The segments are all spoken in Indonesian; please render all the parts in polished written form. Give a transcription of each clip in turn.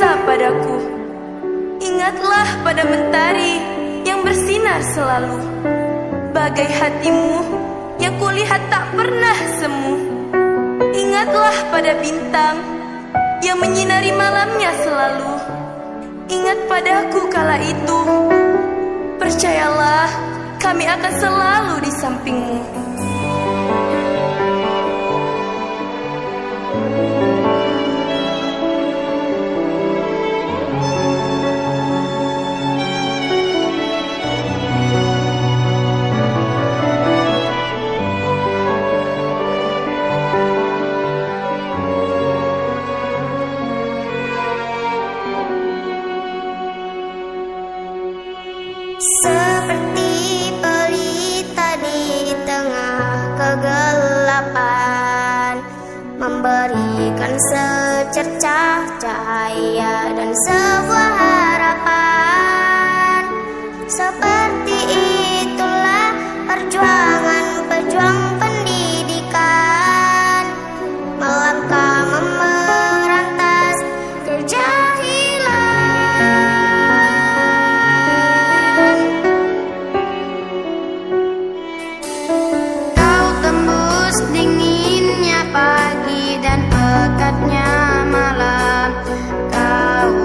berjasa padaku. Ingatlah pada mentari yang bersinar selalu, bagai hatimu yang kulihat tak pernah semu. Ingatlah pada bintang yang menyinari malamnya selalu. Ingat padaku kala itu. Percayalah, kami akan selalu di sampingmu. Seperti pelita di tengah kegelapan, memberikan secercah cahaya dan sebuah harapan. Seperti itulah perjuangan pejuang pendidikan, melangkah memerantas kejahilan. Dinginnya pagi dan pekatnya malam, kau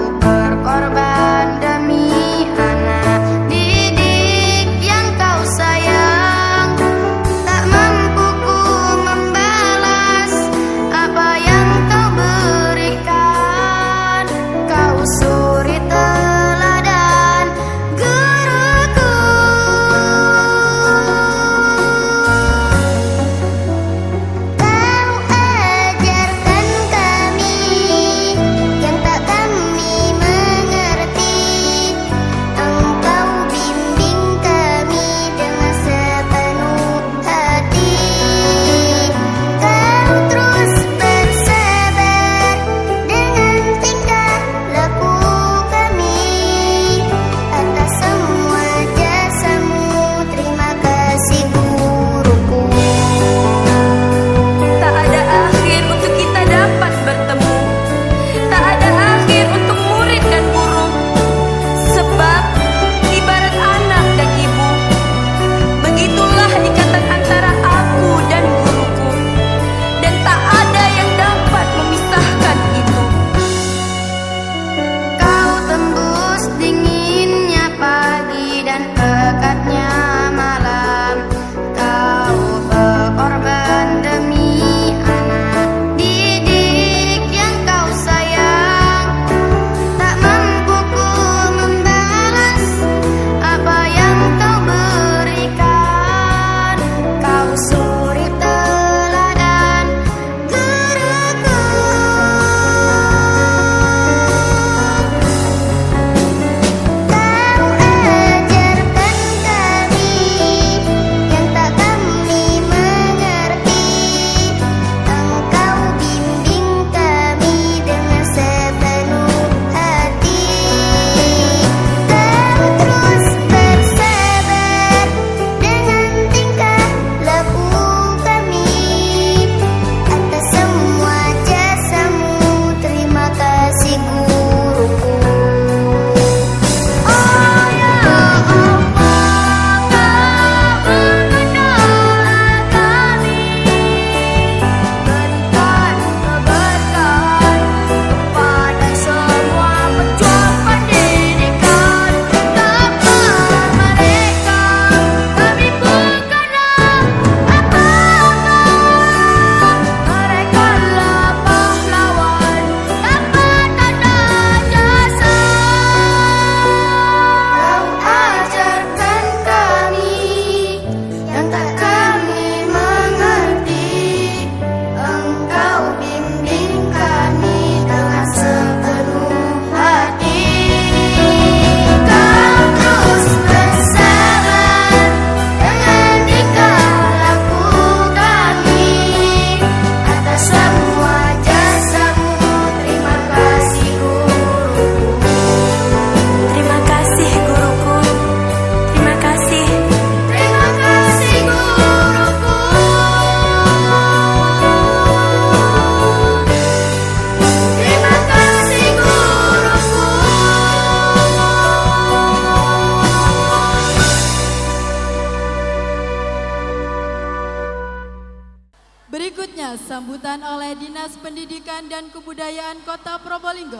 Berikutnya sambutan oleh Dinas Pendidikan dan Kebudayaan Kota Probolinggo.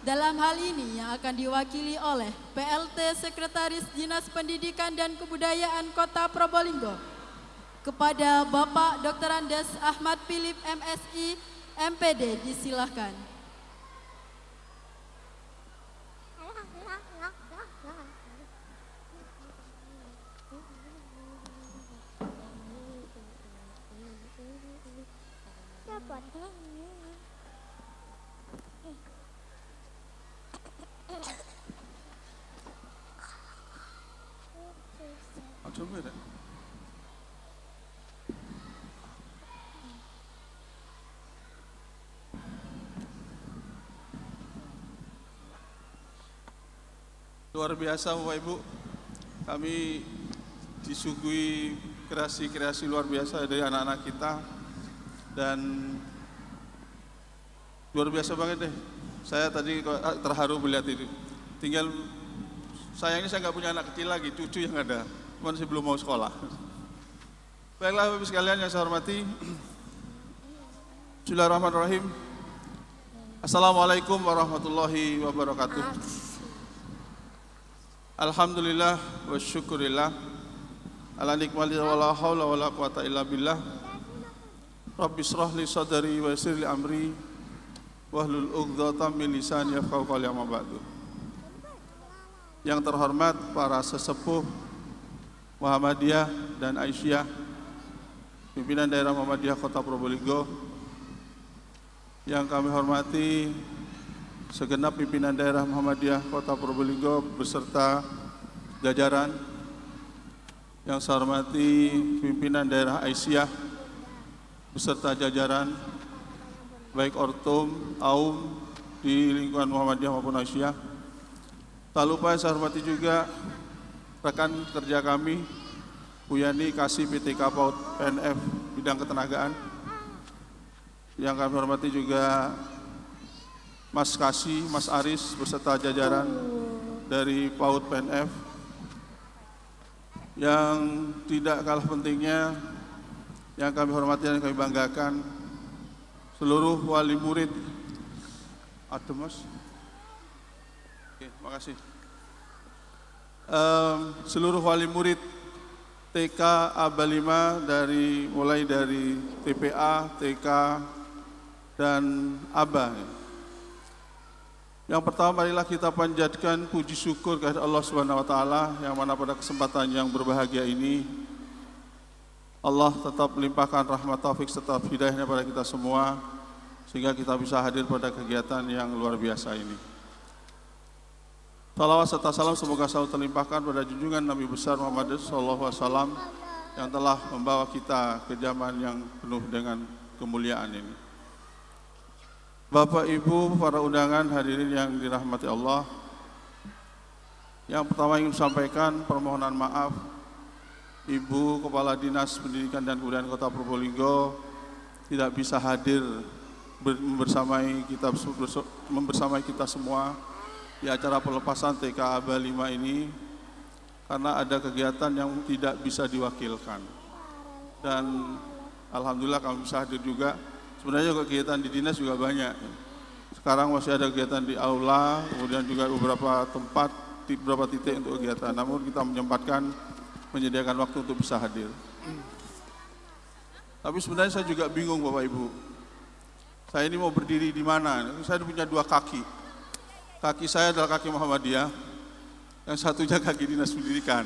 Dalam hal ini yang akan diwakili oleh PLT Sekretaris Dinas Pendidikan dan Kebudayaan Kota Probolinggo. Kepada Bapak Dr. Andes Ahmad Philip MSI MPD disilahkan. Coba deh. Luar biasa Bapak Ibu, kami disuguhi kreasi-kreasi luar biasa dari anak-anak kita dan luar biasa banget deh. Saya tadi terharu melihat itu. Tinggal sayangnya saya nggak punya anak kecil lagi, cucu yang ada, cuman saya belum mau sekolah. Baiklah Bapak Ibu sekalian yang saya hormati, Bismillahirrahmanirrahim. Assalamualaikum warahmatullahi wabarakatuh. Alhamdulillah wa syukurillah ala nikmati wa la hawla wa la quwata illa billah. Rabbi shrah li sadri wa yassir li amri wahlul 'uqdatam min lisani yafqahu qawli amma ba'du. Yang terhormat para sesepuh Muhammadiyah dan Aisyah, pimpinan daerah Muhammadiyah Kota Probolinggo, yang kami hormati segenap pimpinan daerah Muhammadiyah Kota Probolinggo beserta jajaran, yang saya hormati pimpinan daerah Aisyah beserta jajaran, baik Ortum, Aum di lingkungan Muhammadiyah maupun Aisyah. Tak lupa saya hormati juga rekan kerja kami, Bu Yani Kasih PTK PAUD PNF bidang ketenagaan. Yang kami hormati juga Mas Kasih, Mas Aris beserta jajaran dari PAUD PNF. Yang tidak kalah pentingnya, yang kami hormati dan kami banggakan, seluruh wali murid. Aduh Mas. Oke, makasih. Seluruh wali murid TK Aba 5 mulai dari TPA, TK, dan Aba. Yang pertama, marilah kita panjatkan puji syukur kepada Allah Subhanahu wa taala, yang mana pada kesempatan yang berbahagia ini Allah tetap melimpahkan rahmat taufik serta hidayahnya pada kita semua sehingga kita bisa hadir pada kegiatan yang luar biasa ini. Salawat serta salam semoga selalu terlimpahkan pada junjungan Nabi besar Muhammad sallallahu alaihi wasallam yang telah membawa kita ke zaman yang penuh dengan kemuliaan ini. Bapak Ibu para undangan hadirin yang dirahmati Allah, yang pertama ingin sampaikan permohonan maaf Ibu Kepala Dinas Pendidikan dan Kebudayaan Kota Probolinggo tidak bisa hadir membersamai kita semua di acara pelepasan TK Aba 5 ini karena ada kegiatan yang tidak bisa diwakilkan. Dan alhamdulillah kami bisa hadir juga. Sebenarnya kegiatan di dinas juga banyak. Sekarang masih ada kegiatan di aula, kemudian juga beberapa tempat, beberapa titik untuk kegiatan. Namun kita menyempatkan menyediakan waktu untuk bisa hadir. Tapi sebenarnya saya juga bingung Bapak Ibu. Saya ini mau berdiri di mana? Saya punya dua kaki. Kaki saya adalah kaki Muhammadiyah, yang satunya kaki Dinas Pendidikan.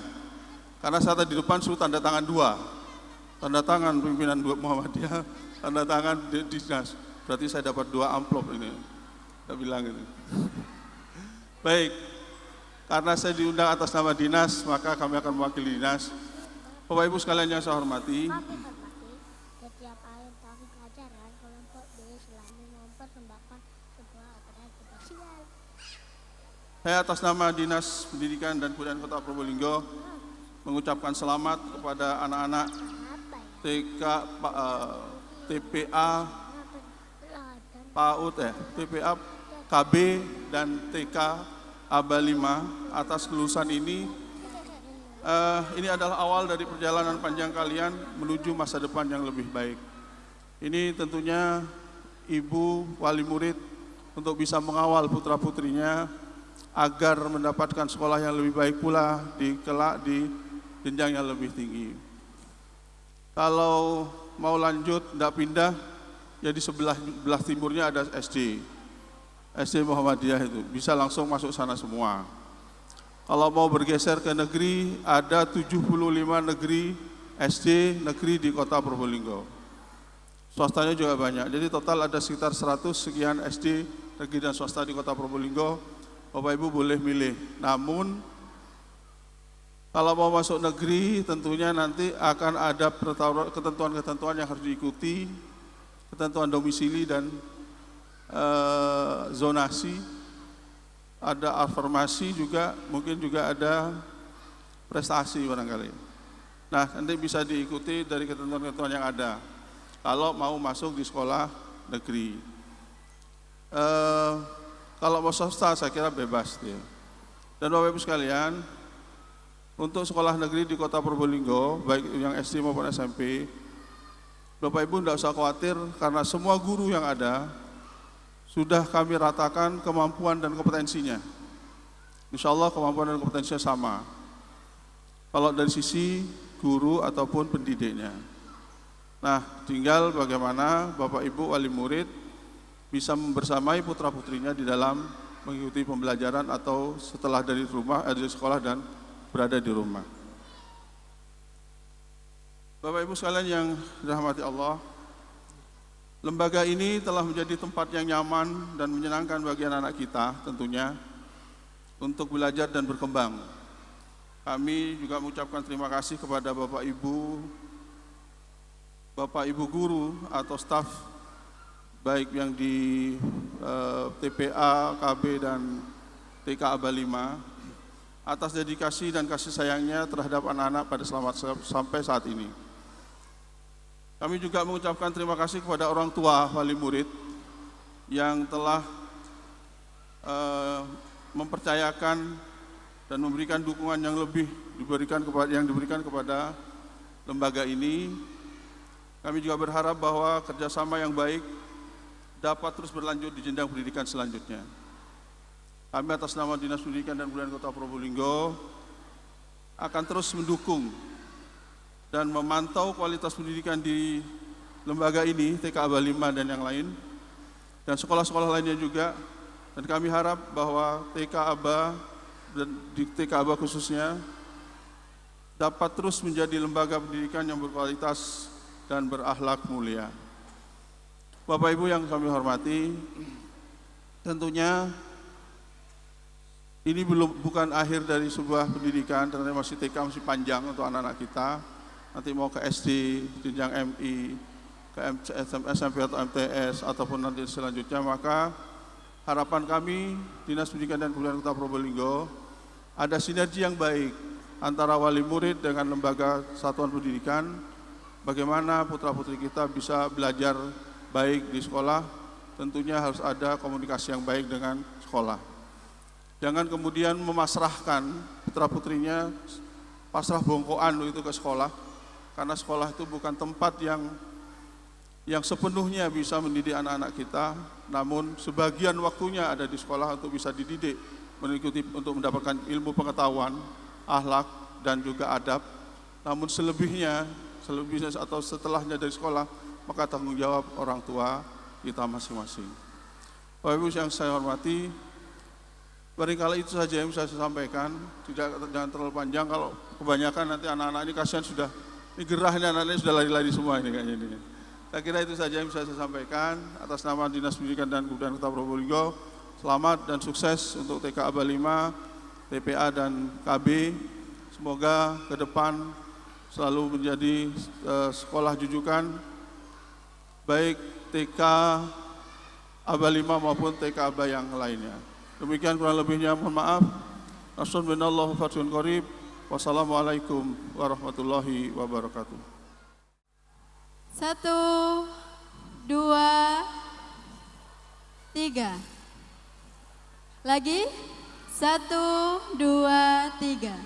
Karena saya di depan suruh tanda tangan dua. Tanda tangan pimpinan Muhammadiyah, tanda tangan dinas. Berarti saya dapat 2 amplop ini. Saya bilang itu. Baik, karena saya diundang atas nama dinas, maka kami akan mewakili dinas. Bapak Ibu sekalian yang saya hormati, setiap akhir tahun pelajaran kelompok B selalu mempersembahkan sebuah acara spesial. saya atas nama Dinas Pendidikan dan Kebudayaan Kota Probolinggo mengucapkan selamat kepada anak-anak TK TPA PAUD TPA KB dan TK Aba 5 atas kelulusan ini. Ini adalah awal dari perjalanan panjang kalian menuju masa depan yang lebih baik. Ini tentunya ibu wali murid untuk bisa mengawal putra-putrinya agar mendapatkan sekolah yang lebih baik pula di kelak di jenjang yang lebih tinggi. Kalau mau lanjut, tidak pindah, ya di sebelah timurnya ada SD Muhammadiyah, itu bisa langsung masuk sana semua. Kalau mau bergeser ke negeri, ada 75 negeri SD negeri di kota Probolinggo. Swastanya juga banyak, jadi total ada sekitar 100 sekian SD negeri dan swasta di kota Probolinggo. Bapak Ibu boleh milih, namun kalau mau masuk negeri tentunya nanti akan ada ketentuan-ketentuan yang harus diikuti, ketentuan domisili dan zonasi, ada afirmasi juga, mungkin juga ada prestasi barangkali. Nah, nanti bisa diikuti dari ketentuan-ketentuan yang ada kalau mau masuk di sekolah negeri. Kalau mau swasta saya kira bebas dia. Dan Bapak Ibu sekalian, untuk sekolah negeri di kota Probolinggo, baik yang SD maupun SMP, Bapak Ibu tidak usah khawatir karena semua guru yang ada sudah kami ratakan kemampuan dan kompetensinya. Insya Allah kemampuan dan kompetensinya sama. Kalau dari sisi guru ataupun pendidiknya. Nah, tinggal bagaimana Bapak Ibu wali murid bisa membersamai putra-putrinya di dalam mengikuti pembelajaran atau setelah dari rumah, dari sekolah dan berada di rumah. Bapak Ibu sekalian yang dirahmati Allah, lembaga ini telah menjadi tempat yang nyaman dan menyenangkan bagi anak-anak kita tentunya untuk belajar dan berkembang. Kami juga mengucapkan terima kasih kepada Bapak Ibu guru atau staf baik yang di TPA, KB dan TK Aba 5 atas dedikasi dan kasih sayangnya terhadap anak-anak pada sampai saat ini. Kami juga mengucapkan terima kasih kepada orang tua wali murid yang telah mempercayakan dan memberikan dukungan yang lebih diberikan kepada lembaga ini. Kami juga berharap bahwa kerjasama yang baik dapat terus berlanjut di jenjang pendidikan selanjutnya. Kami atas nama Dinas Pendidikan dan Kebudayaan Kota Probolinggo akan terus mendukung dan memantau kualitas pendidikan di lembaga ini, TK Aba 5 dan yang lain, dan sekolah-sekolah lainnya juga. Dan kami harap bahwa TK Aba dan di TK Aba khususnya dapat terus menjadi lembaga pendidikan yang berkualitas dan berakhlak mulia. Bapak Ibu yang kami hormati, tentunya ini bukan akhir dari sebuah pendidikan, ternyata masih TK masih panjang untuk anak-anak kita. Nanti mau ke SD, jenjang MI, ke SMP atau MTS, ataupun nanti selanjutnya, maka harapan kami Dinas Pendidikan dan Kebudayaan Kota Probolinggo ada sinergi yang baik antara wali murid dengan lembaga satuan pendidikan. Bagaimana putra-putri kita bisa belajar baik di sekolah, tentunya harus ada komunikasi yang baik dengan sekolah. Jangan kemudian memasrahkan putra-putrinya pasrah bongkoan itu ke sekolah, karena sekolah itu bukan tempat yang sepenuhnya bisa mendidik anak-anak kita, namun sebagian waktunya ada di sekolah untuk bisa dididik, mengikuti untuk mendapatkan ilmu pengetahuan, akhlak dan juga adab. Namun selebihnya atau setelahnya dari sekolah, maka tanggung jawab orang tua kita masing-masing. Bapak Ibu yang saya hormati, barangkali itu saja yang bisa saya sampaikan, jangan terlalu panjang. Kalau kebanyakan nanti anak-anak ini kasihan sudah, ini gerah ini anak-anak ini sudah lari-lari semua ini kayaknya ini. Saya kira itu saja yang bisa saya sampaikan atas nama Dinas Pendidikan dan Kebudayaan Kota Probolinggo. Selamat dan sukses untuk TK Aba 5, TPA dan KB. Semoga ke depan selalu menjadi sekolah jujukan, baik TK Aba 5 maupun TK Aba yang lainnya. Demikian kurang lebihnya, mohon maaf. Assalamualaikum warahmatullahi wabarakatuh. Wassalamualaikum warahmatullahi wabarakatuh. 1, 2, 3. Lagi 1, 2, 3.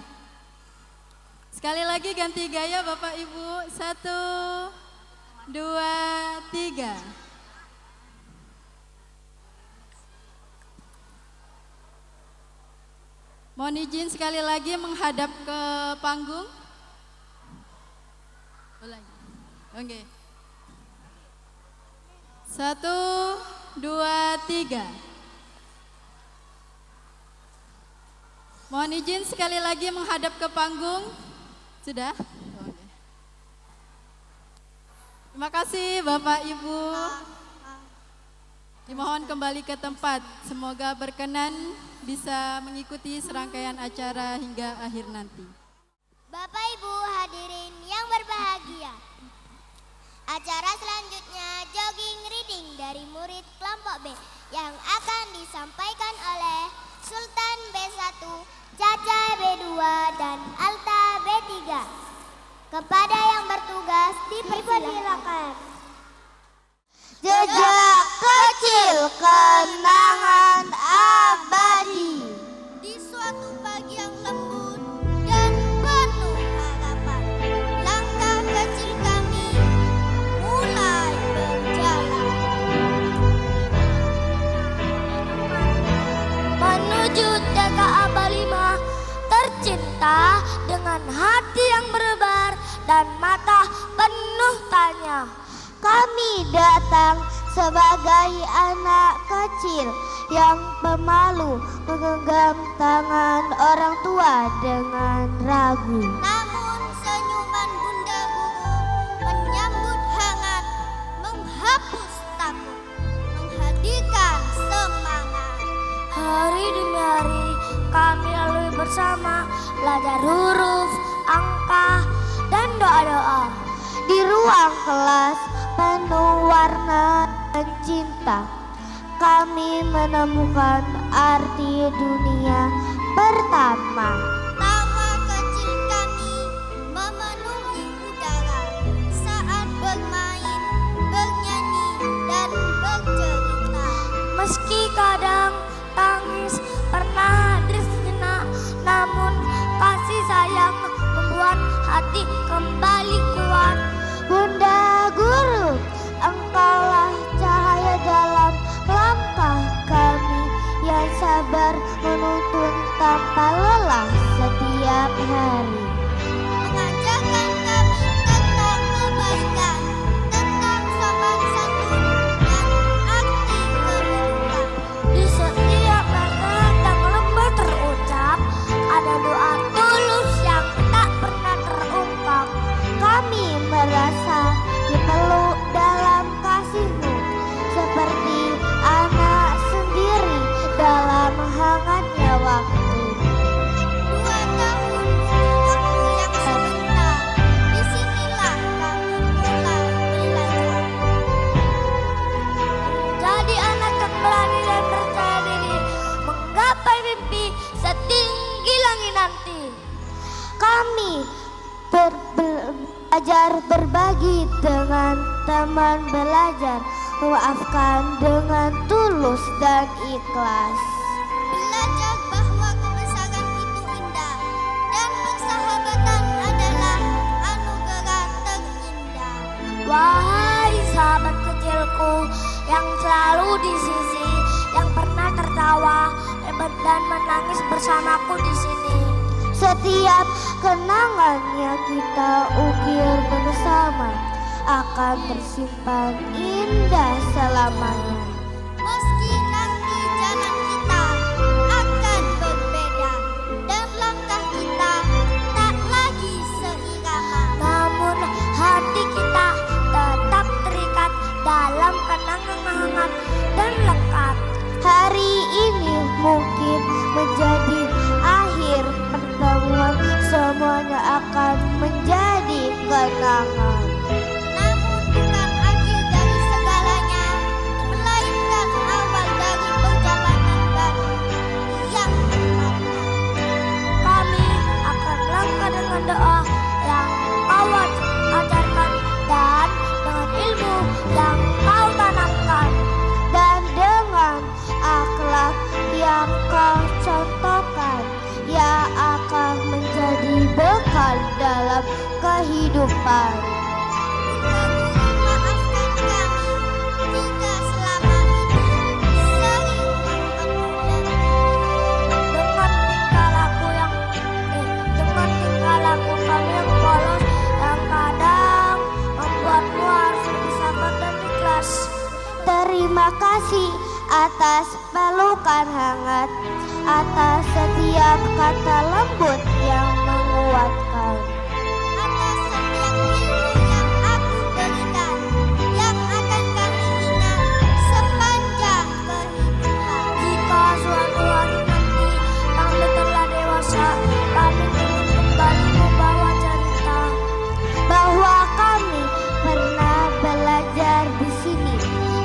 Sekali lagi ganti gaya Bapak Ibu. 1, 2, 3. 3. Mohon izin sekali lagi menghadap ke panggung. Ulangi. Oke. 1, 2, 3. Mohon izin sekali lagi menghadap ke panggung. Sudah? Oke. Terima kasih Bapak Ibu. Dimohon kembali ke tempat. Semoga berkenan bisa mengikuti serangkaian acara hingga akhir nanti. Bapak Ibu hadirin yang berbahagia, acara selanjutnya jogging reading dari murid kelompok B yang akan disampaikan oleh Sultan B1, Caca B2, dan Alta B3. Kepada yang bertugas dipersilakan. Jejak kecil kenangan abadi. Di suatu pagi yang lembut dan penuh harapan, langkah kecil kami mulai berjalan menuju TKA 5, tercinta dengan hati yang berdebar dan mata penuh tanya. Kami datang sebagai anak kecil yang pemalu menggenggam tangan orang tua dengan ragu. Namun senyuman Bunda Guru menyambut hangat, menghapus takut, menghadirkan semangat. Hari demi hari kami lalui bersama, belajar huruf, angka, dan doa-doa. Di ruang kelas penuh warna dan cinta, kami menemukan arti dunia pertama. Tawa kecil kami memenuhi udara saat bermain, bernyanyi, dan bercerita. Meski kadang tangis pernah hadir sejenak, namun kasih sayang membuat hati kembali kuat. Bunda Guru, Engkaulah cahaya dalam langkah kami yang sabar menuntun tanpa lelah setiap hari. Mengajarkan kami tentang kebaikan, tentang sopan santun, dan arti kehidupan. Di setiap nasihat yang lembut terucap, ada doa tulus yang tak pernah terungkap. Kami merasa dipeluk dalam kasih-Mu, seperti anak sendiri dalam hangatnya waktu. 2 tahun waktu yang sebentar, disinilah kami mulai belajar. Jadi anak yang berani dan percaya diri, menggapai mimpi setinggi langit nanti. Kami belajar berbagi dengan teman belajar, memaafkan dengan tulus dan ikhlas. Belajar bahwa kebesaran itu indah dan persahabatan adalah anugerah terindah. Wahai sahabat kecilku yang selalu di sisi, yang pernah tertawa dan menangis bersamaku di sini. Setiap kenangannya kita ukir bersama akan tersimpan indah selamanya. Meski nanti jalan kita akan berbeda dan langkah kita tak lagi seirama, namun hati kita tetap terikat dalam kenangan hangat dan lekat. Hari ini mungkin menjadi akhir pertemuan, semuanya akan menjadi kenangan. Namun bukan akhir dari segalanya, melainkan awal dari perjalanan baru yang bermakna. Kami akan melangkah dengan doa yang Kau ajarkan dan dengan ilmu yang Kau tanamkan, dan dengan akhlak yang Kau contohkan, yang akan menjadi bekal dalam kehidupan. Maafkan kami Terima kasih atas pelukan hangat, atas setiap kata lembut yang menguatkan, atas setiap ilmu yang aku berikan, yang akan kami ingat sepanjang kehidupan. Jika suatu hari nanti kami telah dewasa, kami ingin kembali membawa cerita bahwa kami pernah belajar di sini,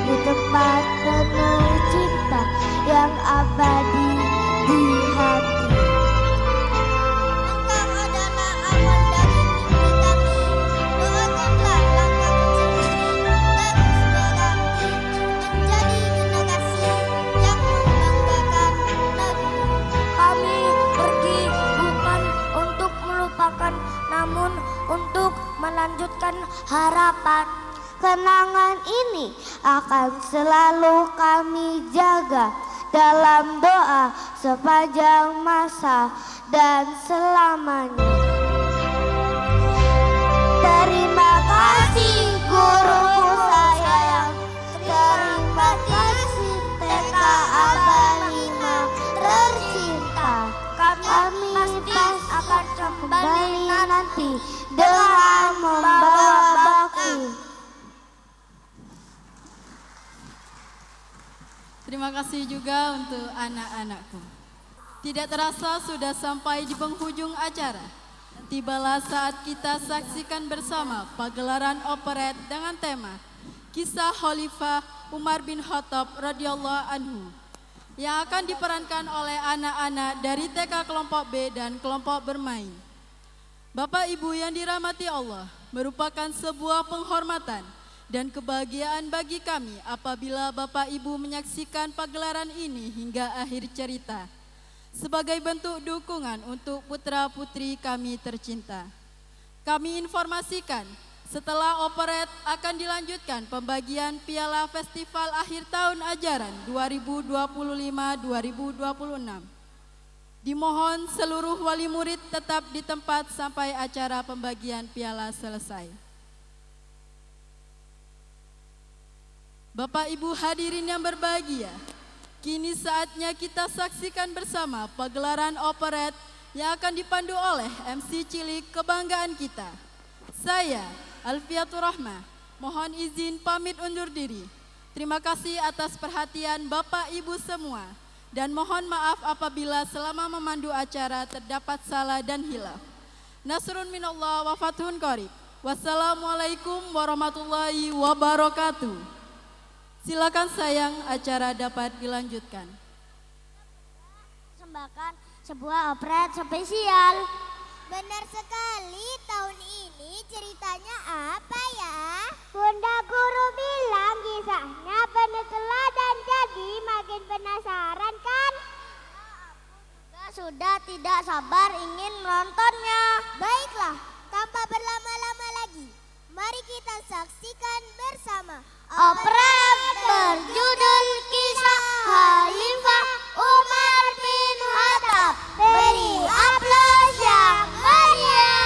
di tempat penuh cinta yang abadi di hati. Engkau adalah awal dari mimpi kami. Doakanlah langkah kecil ini terus berarti menjadi generasi yang membanggakan negeri. Kami pergi bukan untuk melupakan, namun untuk melanjutkan harapan. Kenangan ini akan selalu kami jaga dalam doa sepanjang masa dan selamanya. Terima kasih guruku sayang, terima kasih TK Abah 5 tercinta. Kami pasti akan kembali nanti dengan membawa bakti. Terima kasih juga untuk anak-anakku. Tidak terasa sudah sampai di penghujung acara. Tibalah saat kita saksikan bersama pagelaran operet dengan tema Kisah Khalifah Umar bin Khattab radhiyallahu anhu yang akan diperankan oleh anak-anak dari TK kelompok B dan kelompok bermain. Bapak Ibu yang dirahmati Allah, merupakan sebuah penghormatan dan kebahagiaan bagi kami apabila Bapak Ibu menyaksikan pagelaran ini hingga akhir cerita sebagai bentuk dukungan untuk putra-putri kami tercinta. Kami informasikan setelah operet akan dilanjutkan pembagian piala festival akhir tahun ajaran 2025-2026. Dimohon seluruh wali murid tetap di tempat sampai acara pembagian piala selesai. Bapak Ibu hadirin yang berbahagia, kini saatnya kita saksikan bersama pagelaran operet yang akan dipandu oleh MC cilik kebanggaan kita. Saya, Alfiatur Rahmah, mohon izin pamit undur diri. Terima kasih atas perhatian Bapak Ibu semua, dan mohon maaf apabila selama memandu acara terdapat salah dan hilaf. Nasrun minallah wa fathun qarib. Wassalamualaikum warahmatullahi wabarakatuh. Silakan sayang, acara dapat dilanjutkan. Persembahkan sebuah operet spesial. Benar sekali, tahun ini ceritanya apa ya? Bunda Guru bilang kisahnya penuh teladan, jadi makin penasaran kan? Aku juga sudah tidak sabar ingin menontonnya. Baiklah, tanpa berlama-lama lagi, mari kita saksikan bersama operet berjudul Kisah Khalifah Umar bin Khattab. Beri aplaus yang meriah.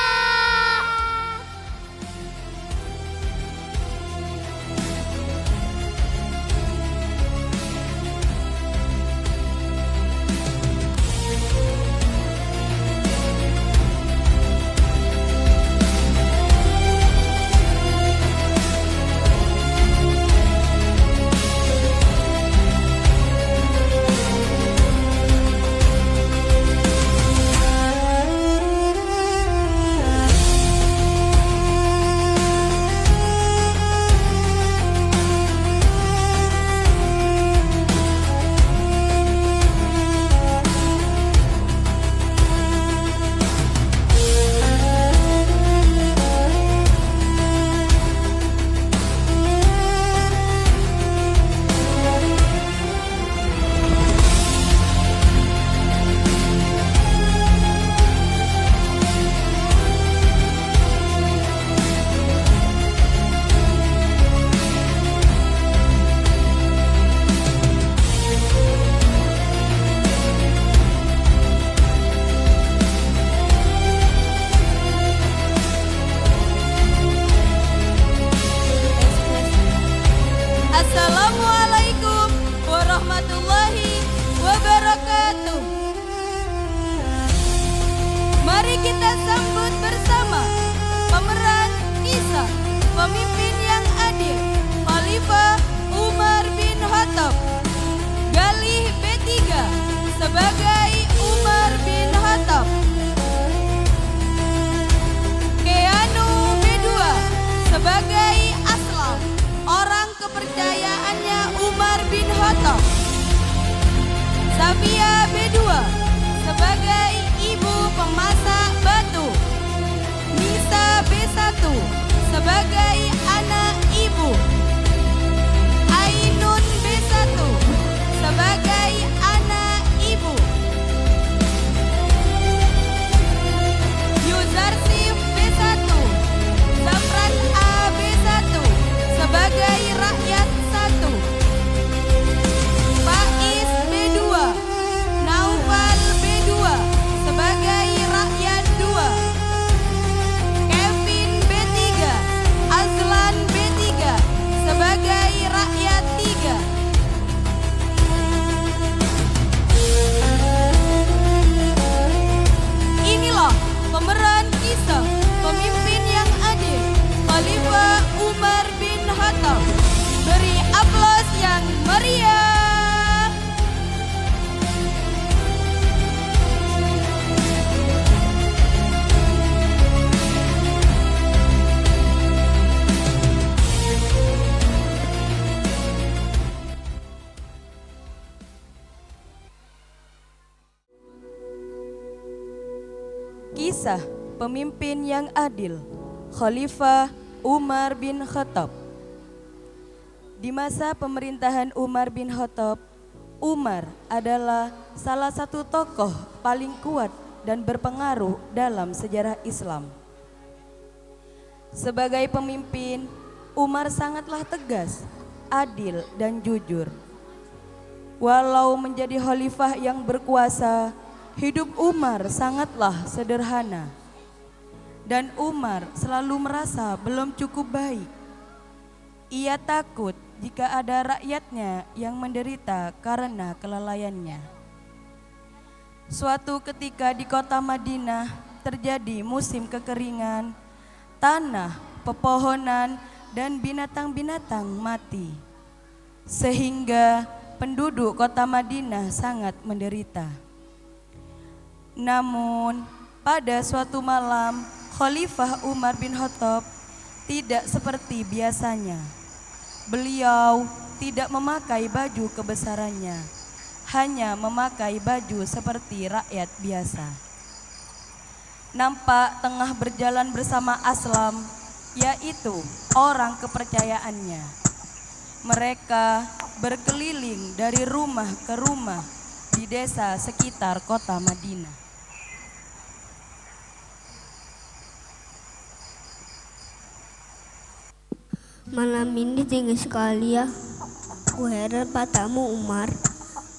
Assalamualaikum warahmatullahi wabarakatuh. Mari kita sambut bersama pemeran kisah pemimpin yang adil, Khalifah Umar bin Khattab. Galih B3 sebagai Umar bin Khattab. Keanu B2 sebagai Aslam, orang kepercayaannya Umar bin Khattab. Safia B2 sebagai ibu pemasak batu. Nisa B1 sebagai anak ibu. Ainun B1 sebagai anak ibu. Yuzarsif B1, Zamran A B1 sebagai rakyat 1. Faiz B2, Naufal B2 sebagai rakyat 2. Kevin B3, Azlan B3 sebagai rakyat 3. Inilah pemeran kisah pemimpin yang adil, Khalifah Umar bin Khattab. Beri aplaus yang meriah. Kisah pemimpin yang adil, Khalifah Umar bin Khattab. Di masa pemerintahan Umar bin Khattab, Umar adalah salah satu tokoh paling kuat dan berpengaruh dalam sejarah Islam. Sebagai pemimpin, Umar sangatlah tegas, adil dan jujur. Walau menjadi khalifah yang berkuasa, hidup Umar sangatlah sederhana. Dan Umar selalu merasa belum cukup baik. Ia takut jika ada rakyatnya yang menderita karena kelalaiannya. Suatu ketika di kota Madinah terjadi musim kekeringan, tanah, pepohonan, dan binatang-binatang mati. Sehingga penduduk kota Madinah sangat menderita. Namun pada suatu malam, Khalifah Umar bin Khattab tidak seperti biasanya. Beliau tidak memakai baju kebesarannya, hanya memakai baju seperti rakyat biasa. Nampak tengah berjalan bersama Aslam, yaitu orang kepercayaannya. Mereka berkeliling dari rumah ke rumah di desa sekitar kota Madinah. Malam ini dingin sekali ya. Ku heran padamu Umar.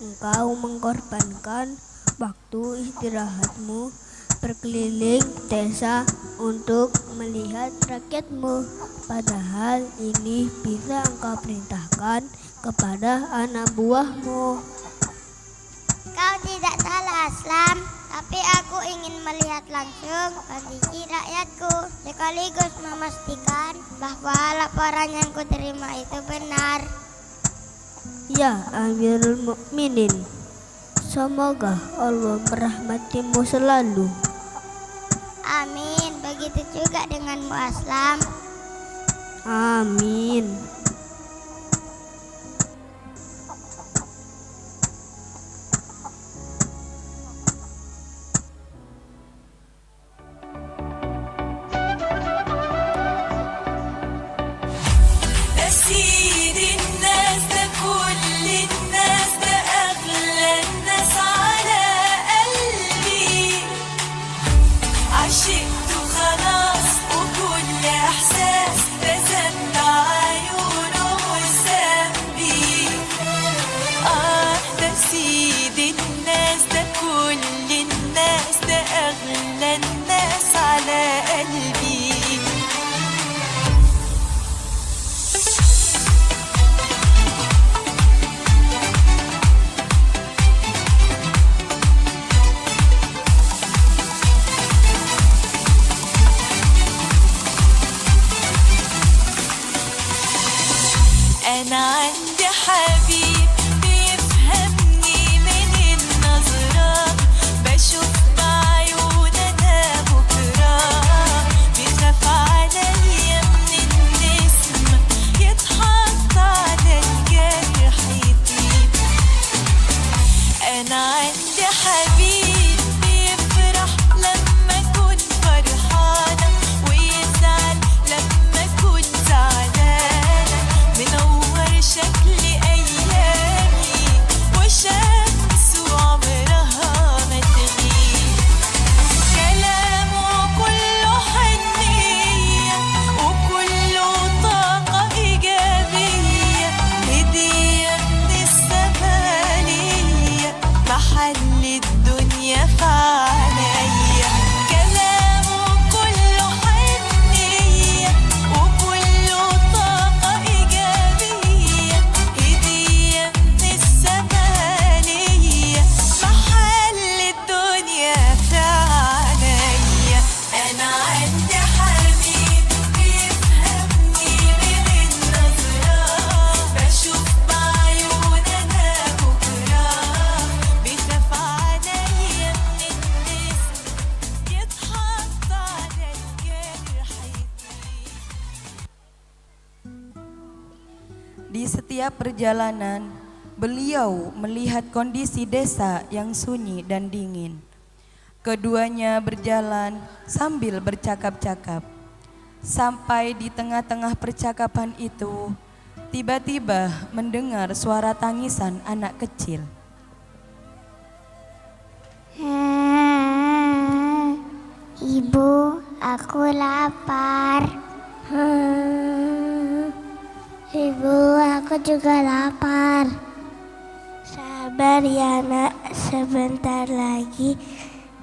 Engkau mengorbankan waktu istirahatmu berkeliling desa untuk melihat rakyatmu. Padahal ini bisa engkau perintahkan kepada anak buahmu. Kau tidak salah Aslam, tapi aku ingin melihat langsung kondisi rakyatku sekaligus memastikan bahwa laporan yang kuterima itu benar. Ya Amirul Mukminin, semoga Allah merahmatimu selalu. Amin, begitu juga denganmu Aslam. Amin. عشقت خلاص وكل احساس رسمنا عيون عندي حبيب بيفهمني من النظرة بشوف بعيون أنا بكرة بيخاف عليا من النسمة يتحط على الجرح يطيب أنا عندي حبيب بيفرح لما أكون فرحانة ويزعل لما أكون زعلانة منور شكل أيامي وشمس عمرها ما تغيب كلامه كله حنية وكله طاقة إيجابية هدية من السمالية محل الدنيا في عينيا كلامه كله حنية وكله طاقة إيجابية هدية من السمالية محل الدنيا في عينيا أنا عندي حبيب بيفهمني من النظرة بشوف بعيون أنا بكرة بيخاف عليا من النسمة يتحط على الجرح يطيب Di setiap perjalanan, beliau melihat kondisi desa yang sunyi dan dingin. Keduanya berjalan sambil bercakap-cakap. Sampai di tengah-tengah percakapan itu, tiba-tiba mendengar suara tangisan anak kecil. Ibu, aku lapar. Ibu, aku juga lapar. Sabar ya nak, sebentar lagi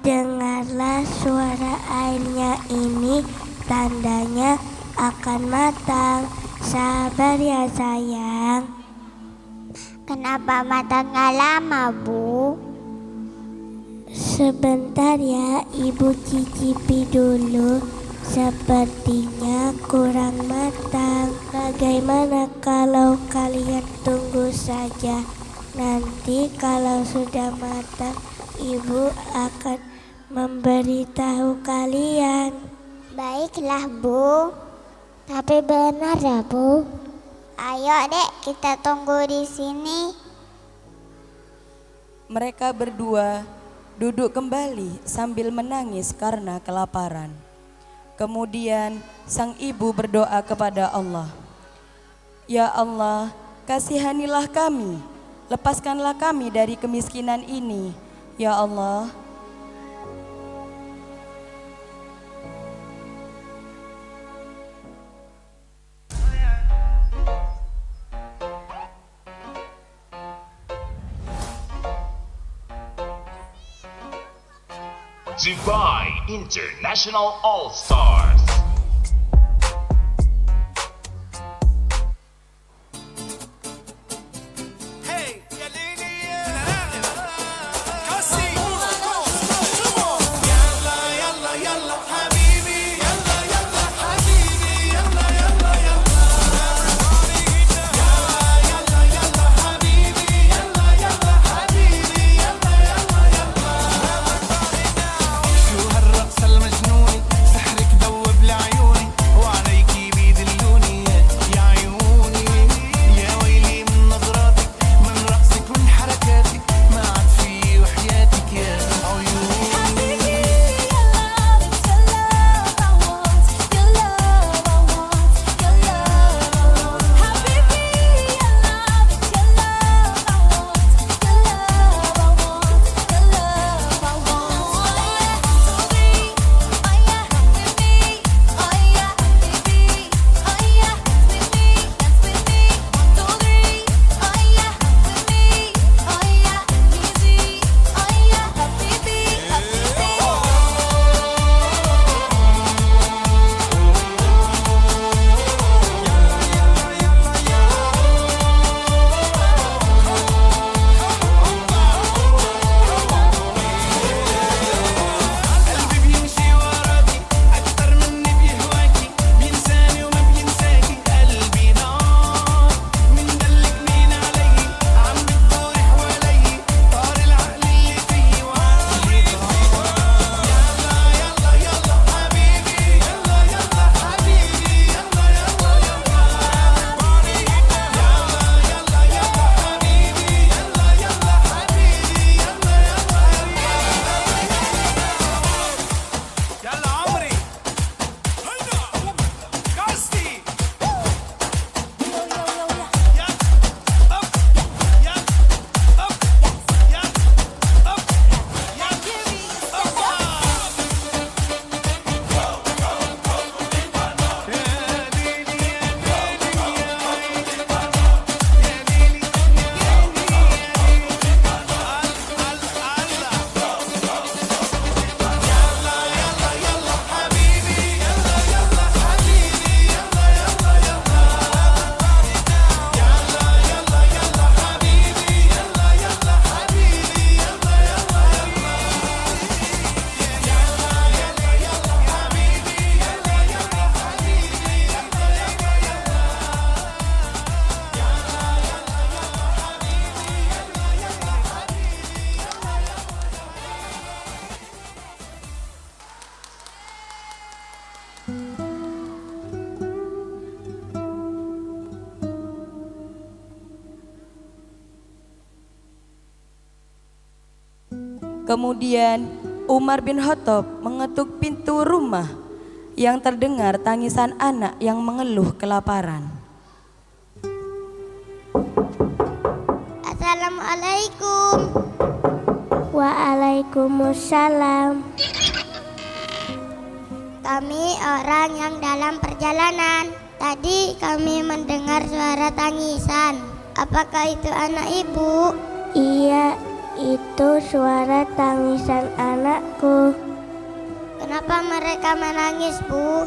dengarlah suara airnya ini, tandanya akan matang. Sabar ya sayang. Kenapa matangnya lama, Bu? Sebentar ya, Ibu cicipi dulu. Sepertinya kurang matang. Bagaimana kalau kalian tunggu saja? Nanti kalau sudah matang, Ibu akan memberitahu kalian. Baiklah, Bu. Tapi benar ya, Bu? Ayo, Dek, kita tunggu di sini. Mereka berdua duduk kembali sambil menangis karena kelaparan. Kemudian sang ibu berdoa kepada Allah, "Ya Allah, kasihanilah kami, lepaskanlah kami dari kemiskinan ini, ya Allah." Dubai International All-Stars. المجنوني سحرك دور Kemudian Umar bin Khattab mengetuk pintu rumah yang terdengar tangisan anak yang mengeluh kelaparan. Assalamualaikum. Waalaikumsalam. Kami orang yang dalam perjalanan. Tadi kami mendengar suara tangisan. Apakah itu anak ibu? Iya, itu suara tangisan anakku. Kenapa mereka menangis, Bu?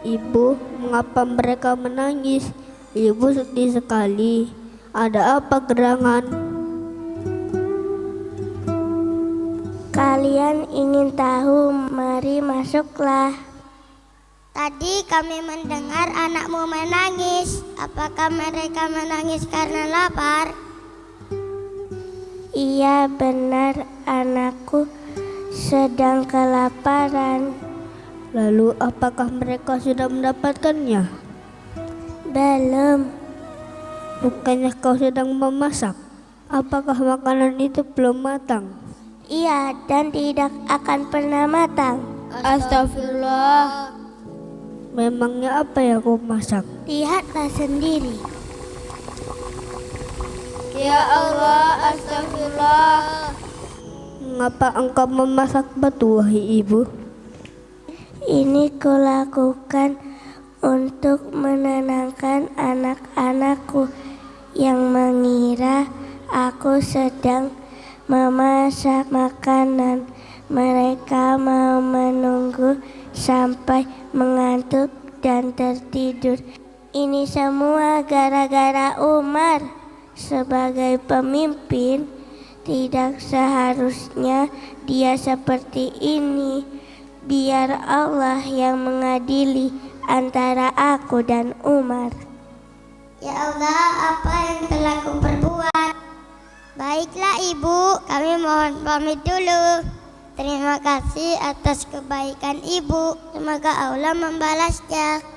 Ibu, mengapa mereka menangis? Ibu sedih sekali. Ada apa gerangan? Kalian ingin tahu? Mari masuklah. Tadi kami mendengar anakmu menangis. Apakah mereka menangis karena lapar? Iya benar, anakku sedang kelaparan. Lalu apakah mereka sudah mendapatkannya? Belum. Bukannya kau sedang memasak? Apakah makanan itu belum matang? Iya, dan tidak akan pernah matang. Astagfirullah. Memangnya apa yang kau masak? Lihatlah sendiri. Ya Allah, astagfirullah. Mengapa engkau memasak batu, wahai ibu? Ini kulakukan untuk menenangkan anak-anakku yang mengira aku sedang memasak makanan. Mereka mau menunggu sampai mengantuk dan tertidur. Ini semua gara-gara Umar. Sebagai pemimpin, tidak seharusnya dia seperti ini. Biar Allah yang mengadili antara aku dan Umar. Ya Allah, apa yang telah kuperbuat? Baiklah ibu, kami mohon pamit dulu. Terima kasih atas kebaikan ibu. Semoga Allah membalasnya.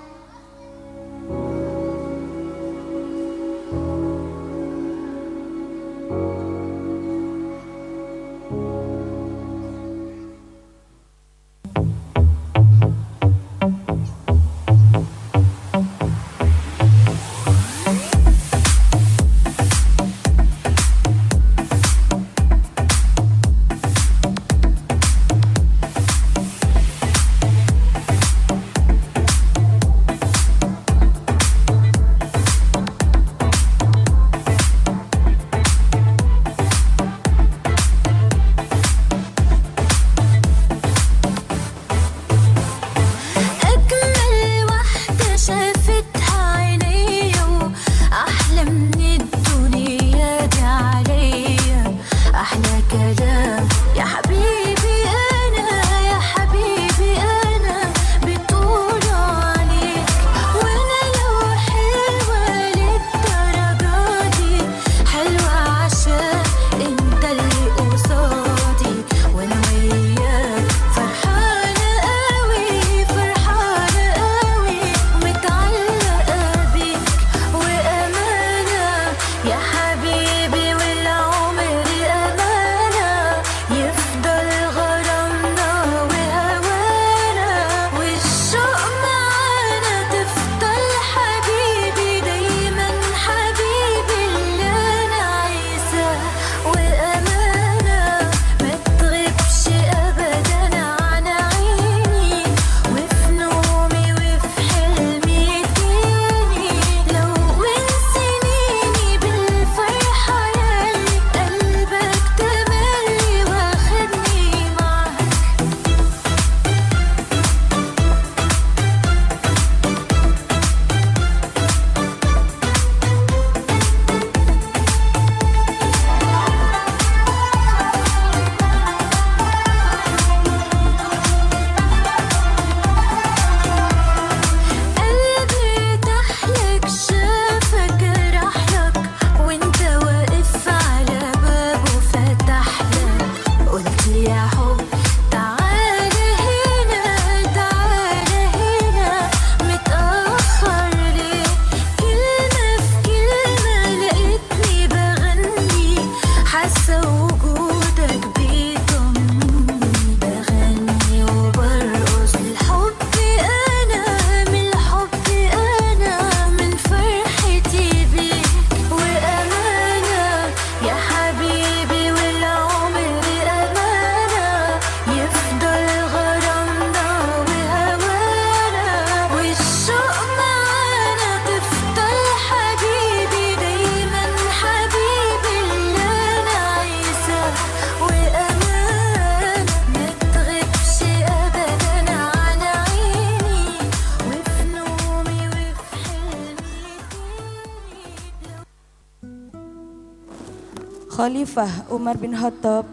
Khalifah Umar bin Khattab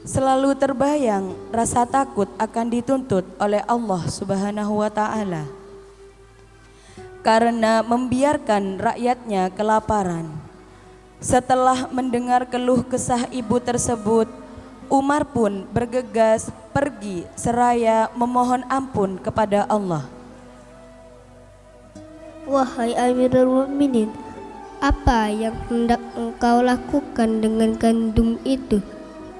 selalu terbayang rasa takut akan dituntut oleh Allah Subhanahu wa taala karena membiarkan rakyatnya kelaparan. Setelah mendengar keluh kesah ibu tersebut, Umar pun bergegas pergi seraya memohon ampun kepada Allah. Wahai Amirul Mukminin, apa yang hendak engkau lakukan dengan gandum itu?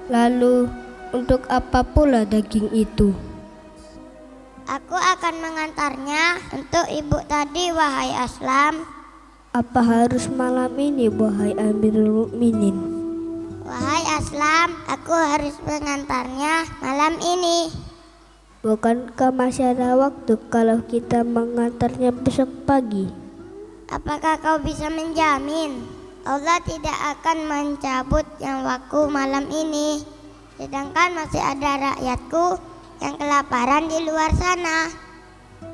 Lalu untuk apa pula daging itu? Aku akan mengantarnya untuk ibu tadi, wahai Aslam. Apa harus malam ini, wahai Amirul Mukminin? Wahai Aslam, aku harus mengantarnya malam ini. Bukankah masih ada waktu kalau kita mengantarnya besok pagi? Apakah kau bisa menjamin Allah tidak akan mencabut nyawaku malam ini, sedangkan masih ada rakyatku yang kelaparan di luar sana?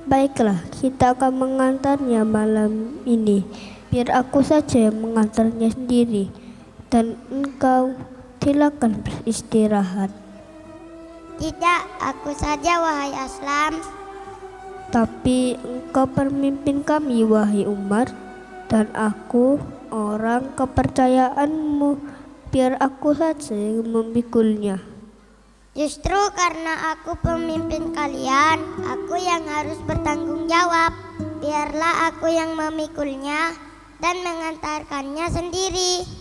Baiklah, kita akan mengantarnya malam ini. Biar aku saja yang mengantarnya sendiri, dan engkau silakan beristirahat. Tidak, aku saja, wahai Aslam. Tapi engkau pemimpin kami, wahai Umar, dan aku orang kepercayaanmu. Biar aku saja yang memikulnya. Justru karena aku pemimpin kalian, aku yang harus bertanggung jawab. Biarlah aku yang memikulnya dan mengantarkannya sendiri.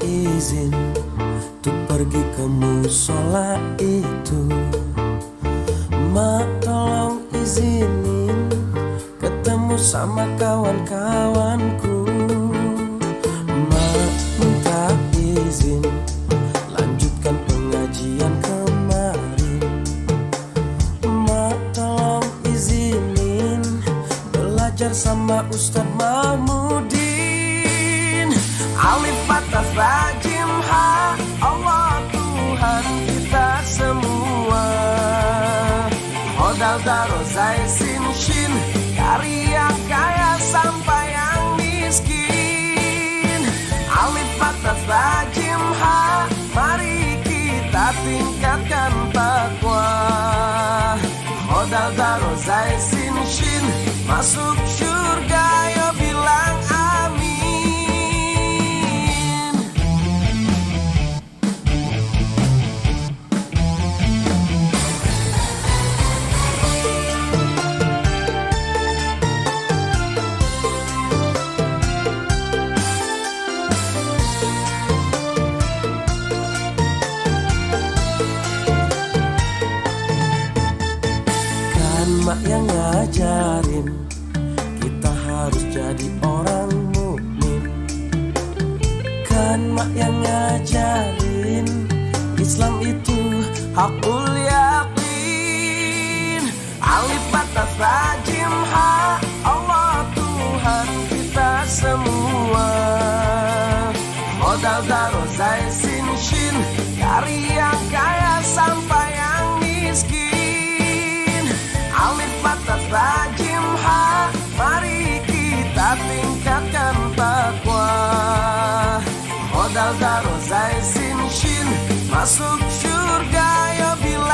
Izin untuk pergi ke musola itu. Mak tolong izinin ketemu sama kawan-kawanku. Mak minta izin lanjutkan pengajian kemarin. Mak tolong izinin belajar sama Ustadz Mahmudin. Alif Fathah Ba Jim Ha, Allah Tuhan kita semua. Modal Daro Zai Sin Shin, dari yang kaya sampai yang miskin. Alif Fathah Ba Jim Ha, mari kita tingkatkan takwa. Modal Daro Zai Sin Shin, masuk surga yo bilang amin. Mak yang ngajarin kita harus jadi orang mukmin. Kan mak yang ngajarin Islam itu hakul yakin. Alif Fathah Ba Jim Ha, Allah Tuhan kita semua. Modal Daro Zai Sin Shin, dari yang kaya sampai yang miskin. Alif Fathah Ba Jim Ha, mari kita tingkatkan takwa. Modal Daro Zai Sin Shin, masuk surga ya bila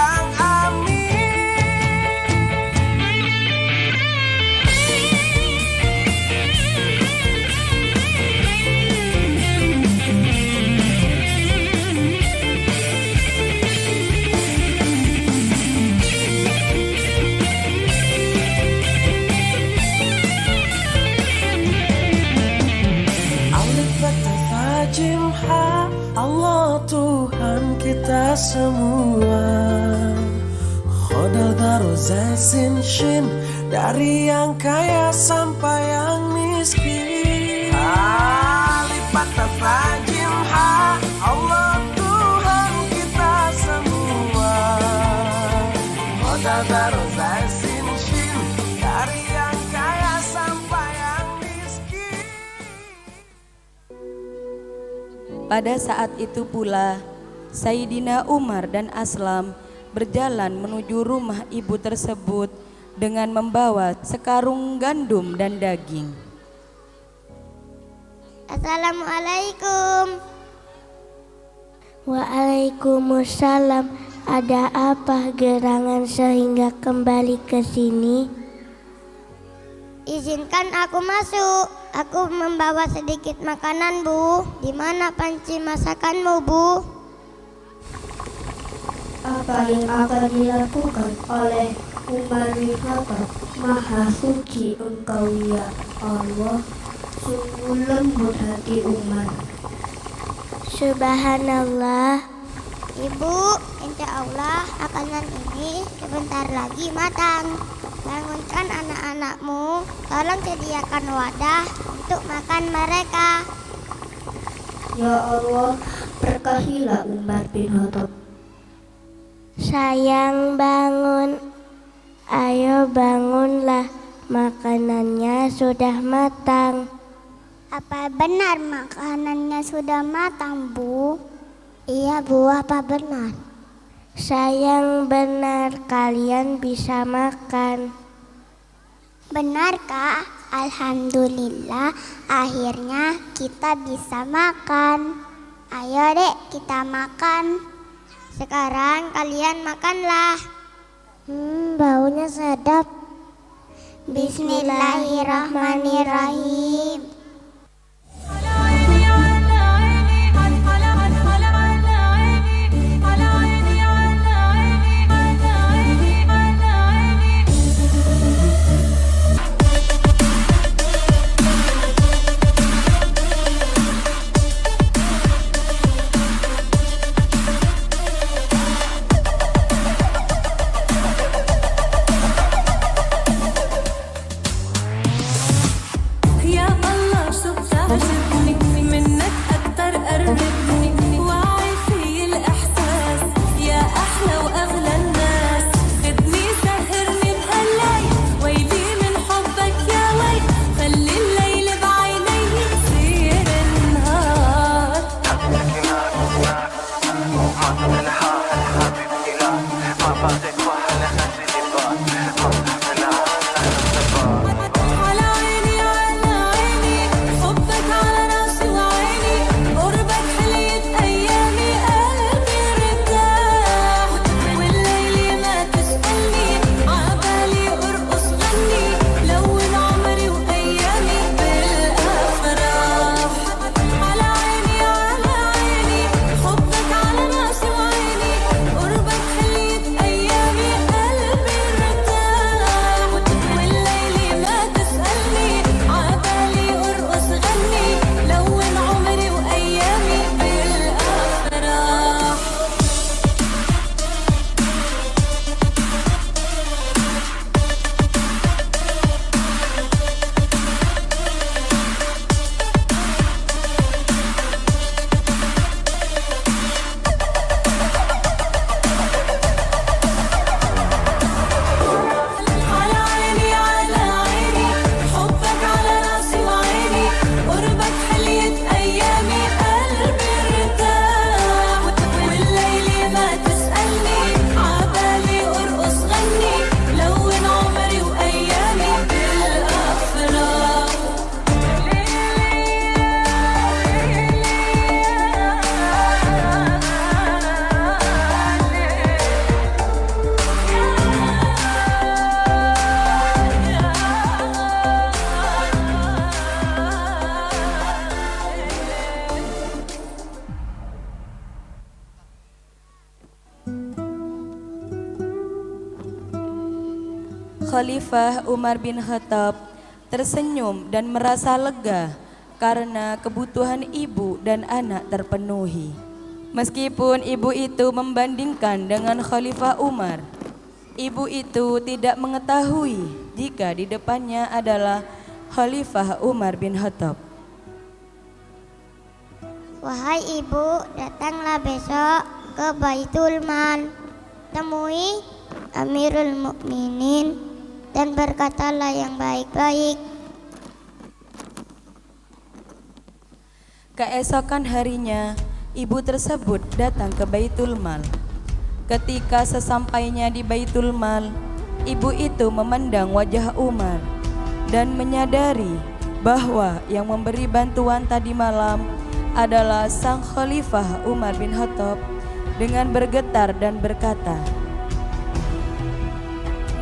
Modal taruh zai sin shin, dari yang kaya sampai yang miskin. Lipat tajim ha, Allah Tuhan kita semua. Modal taruh zai sin shin, dari yang kaya sampai yang miskin. Pada saat itu pula Sayyidina Umar dan Aslam berjalan menuju rumah ibu tersebut dengan membawa sekarung gandum dan daging. Assalamualaikum. Waalaikumsalam. Ada apa gerangan sehingga kembali ke sini? Izinkan aku masuk. Aku membawa sedikit makanan, Bu. Di mana panci masakanmu, Bu? Apa yang akan dilakukan oleh Umar bin Khattab? Maha suci Engkau ya Allah. Sungguh lembut hati Umar. Subhanallah. Ibu, insya Allah makanan ini sebentar lagi matang. Bangunkan anak-anakmu. Tolong sediakan wadah untuk makan mereka. Ya Allah, berkasilah Umar bin Khattab. Sayang, bangun. Ayo bangunlah. Makanannya sudah matang. Apa benar makanannya sudah matang, Bu? Iya, Bu, apa benar? Sayang, benar, kalian bisa makan. Benarkah? Alhamdulillah, akhirnya kita bisa makan. Ayo dek, kita makan. Sekarang kalian makanlah. Baunya sedap. Bismillahirrahmanirrahim. Khalifah Umar bin Khattab tersenyum dan merasa lega karena kebutuhan ibu dan anak terpenuhi. Meskipun ibu itu membandingkan dengan Khalifah Umar, Ibu itu tidak mengetahui jika di depannya adalah Khalifah Umar bin Khattab. Wahai ibu, datanglah besok ke Baitul Mal. Temui Amirul Mukminin dan berkatalah yang baik-baik. Keesokan harinya, ibu tersebut datang ke Baitul Mal. Ketika sesampainya di Baitul Mal, ibu itu memandang wajah Umar dan menyadari bahwa yang memberi bantuan tadi malam adalah sang Khalifah Umar bin Khattab. Dengan bergetar dan berkata,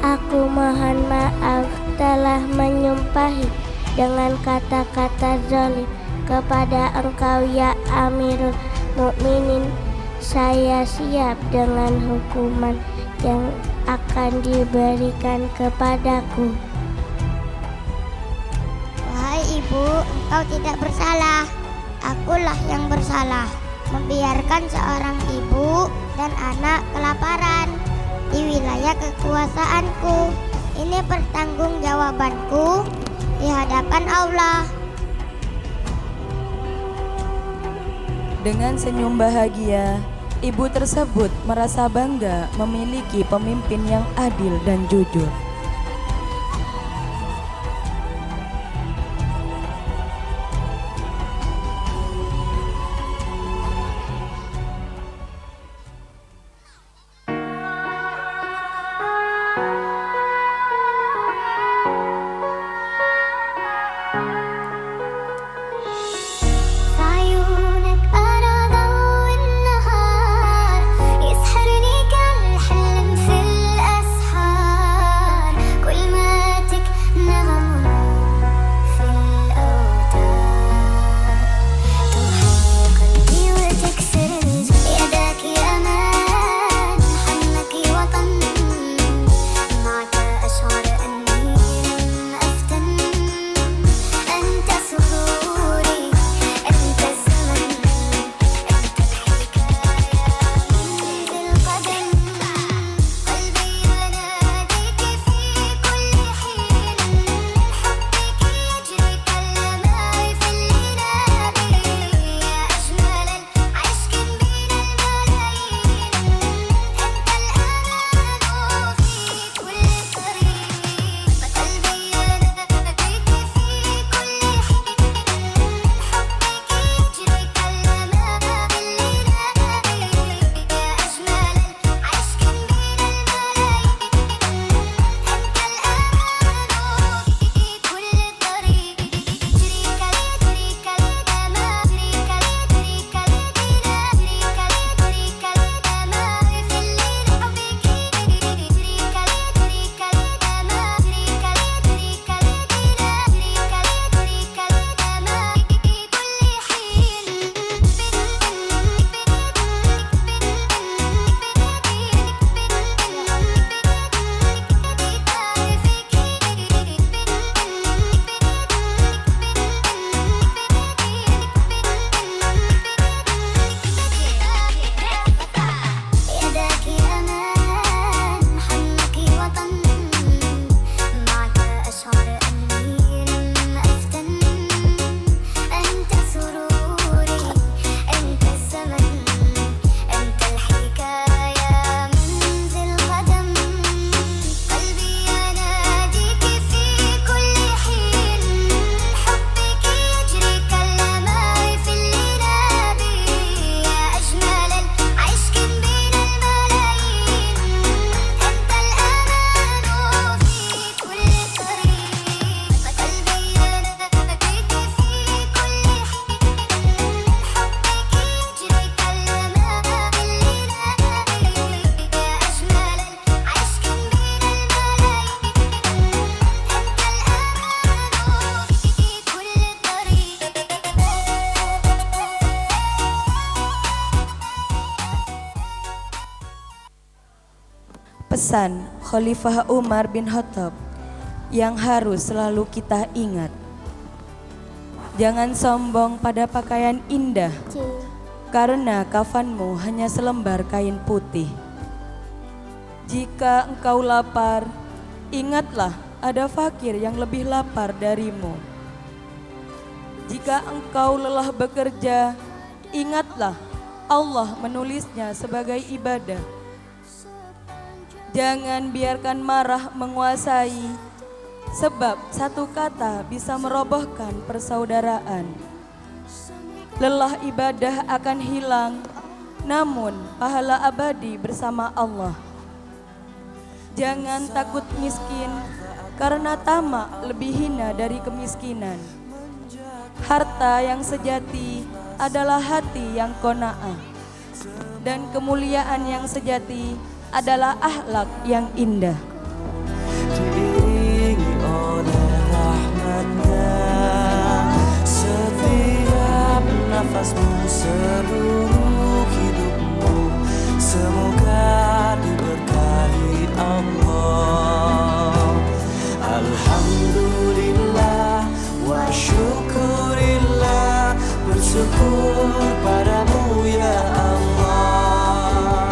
Aku mohon maaf telah menyumpahi dengan kata-kata zalim kepada engkau ya Amirul Mukminin. Saya siap dengan hukuman yang akan diberikan kepadaku. Wahai ibu, engkau tidak bersalah. Akulah yang bersalah, membiarkan seorang ibu dan anak kelaparan di wilayah kekuasaanku. Ini pertanggungjawabanku di hadapan Allah. Dengan senyum bahagia, ibu tersebut merasa bangga memiliki pemimpin yang adil dan jujur. عيونك أنا ضوء النهار يسحرني كالحلم في الأسحار كل ما تك نغم في الأوتار تمحي قلبي وتكسر يداك أمان حنك وطن معك أشعر أني لم أفتن أنت سروري أنت الزمن أنت الحكاية منذ القدم قلبي يناديك في كل حين حبك يجري كالماء في الليل يا أجمل العشق بين الملايين أنت الأمان في كل طريق قلبي يناديك في كل حين حبك يجري كالماء في الليل يا أجمل العشق بين الملايين أنت الأمان في كل طريق جريك لدريك لدما جريك لدريك لدينا جريك لدريك لدما في الليل حبك جريك لدريك لدما جريك لدريك لدينا جريك لدريك لدما في يداك أمان حنك وطن معك أشعر أني لم أفتن أنت سروري أنت الزمن أنت الحكاية منذ القدم قلبي يناديك في كل حين حبك يجري كالماء في الليل يا أجمل العشق بين الملايين أنت الأمان في كل طريق قلبي يناديك في كل حين حبك يجري كالماء في الليل يا أجمل العشق بين الملايين Pesan Khalifah Umar bin Khattab yang harus selalu kita ingat. Jangan sombong pada pakaian indah, karena kafanmu hanya selembar kain putih. Jika engkau lapar, ingatlah ada fakir yang lebih lapar darimu. Jika engkau lelah bekerja, ingatlah Allah menulisnya sebagai ibadah. Jangan biarkan marah menguasai, sebab satu kata bisa merobohkan persaudaraan. Lelah ibadah akan hilang, namun pahala abadi bersama Allah. Jangan takut miskin, karena tamak lebih hina dari kemiskinan. Harta yang sejati adalah hati yang qanaah, dan kemuliaan yang sejati adalah akhlak yang indah. Diiringi oleh rahmatnya, setiap nafasmu, seluruh hidupmu, semoga diberkahi Allah. Alhamdulillah wa syukurillah, bersyukur padamu ya Allah.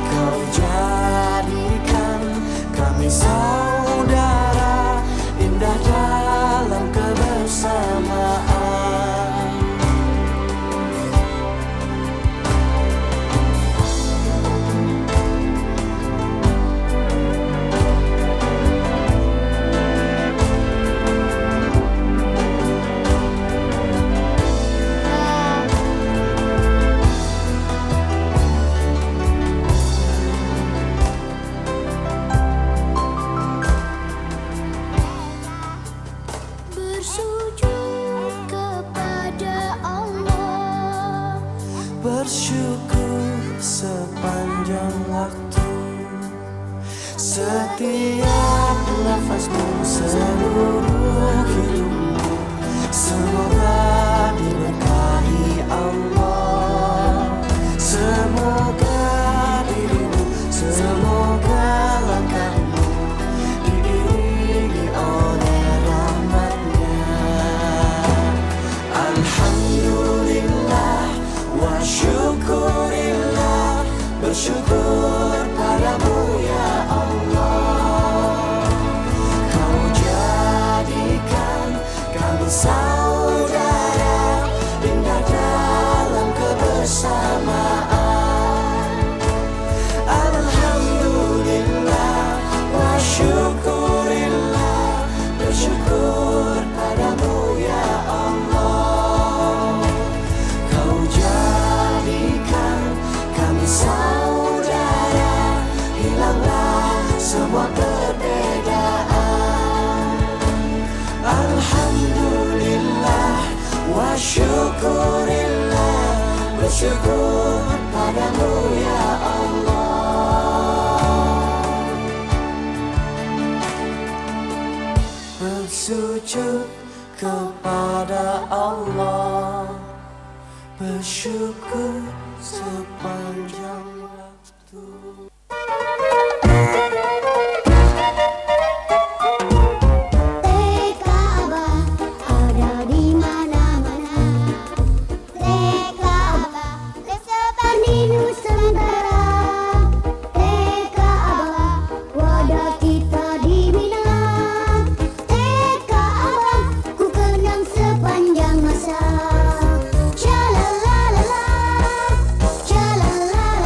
Kau jadikan kami saudara, indah dalam kebersamaan. Bersujud kepada Allah, Bersyukur sepanjang waktu, setiap nafasmu, seluruh hidupmu, semoga diberkahi Allah. Semoga dirimu, semoga langkahmu diiringi oleh rahmatnya. Alhamdulillah wa syukurillah, bersyukur padamu ya Allah. Kau jadikan kami saudara, indah dalam kebersamaan. Alhamdulillah wa syukurillah, bersyukur padamu ya Allah. Kau jadikan kami saudara, hilanglah semua perbedaan. Alhamdulillah wa syukurillah, bersyukur padamu ya Allah. Bersujud kepada Allah, bersyukur sepanjang waktu. Ka'bah ada di mana-mana. Ka'bah tersebar di Nusantara. Ka'bah wadah kita di Mina. Ka'bah ku kenang sepanjang masa. Sha-la-la-la-la, sha-la-la-la-la.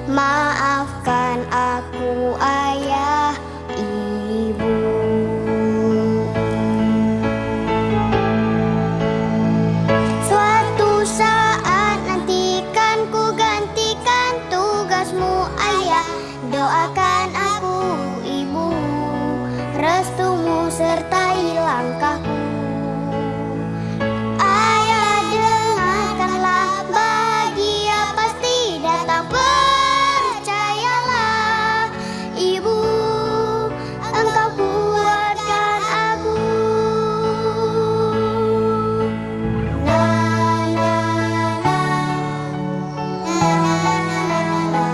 Maafkan aku ayah, ibu. Suatu saat nanti kan ku gantikan tugasmu ayah. Doakan aku ibu, restumu sertai langkahku. Ayah dengarkanlah, bahagia pasti datang, percayalah. Ibu, engkau kuatkan aku. Na na na, na na na na,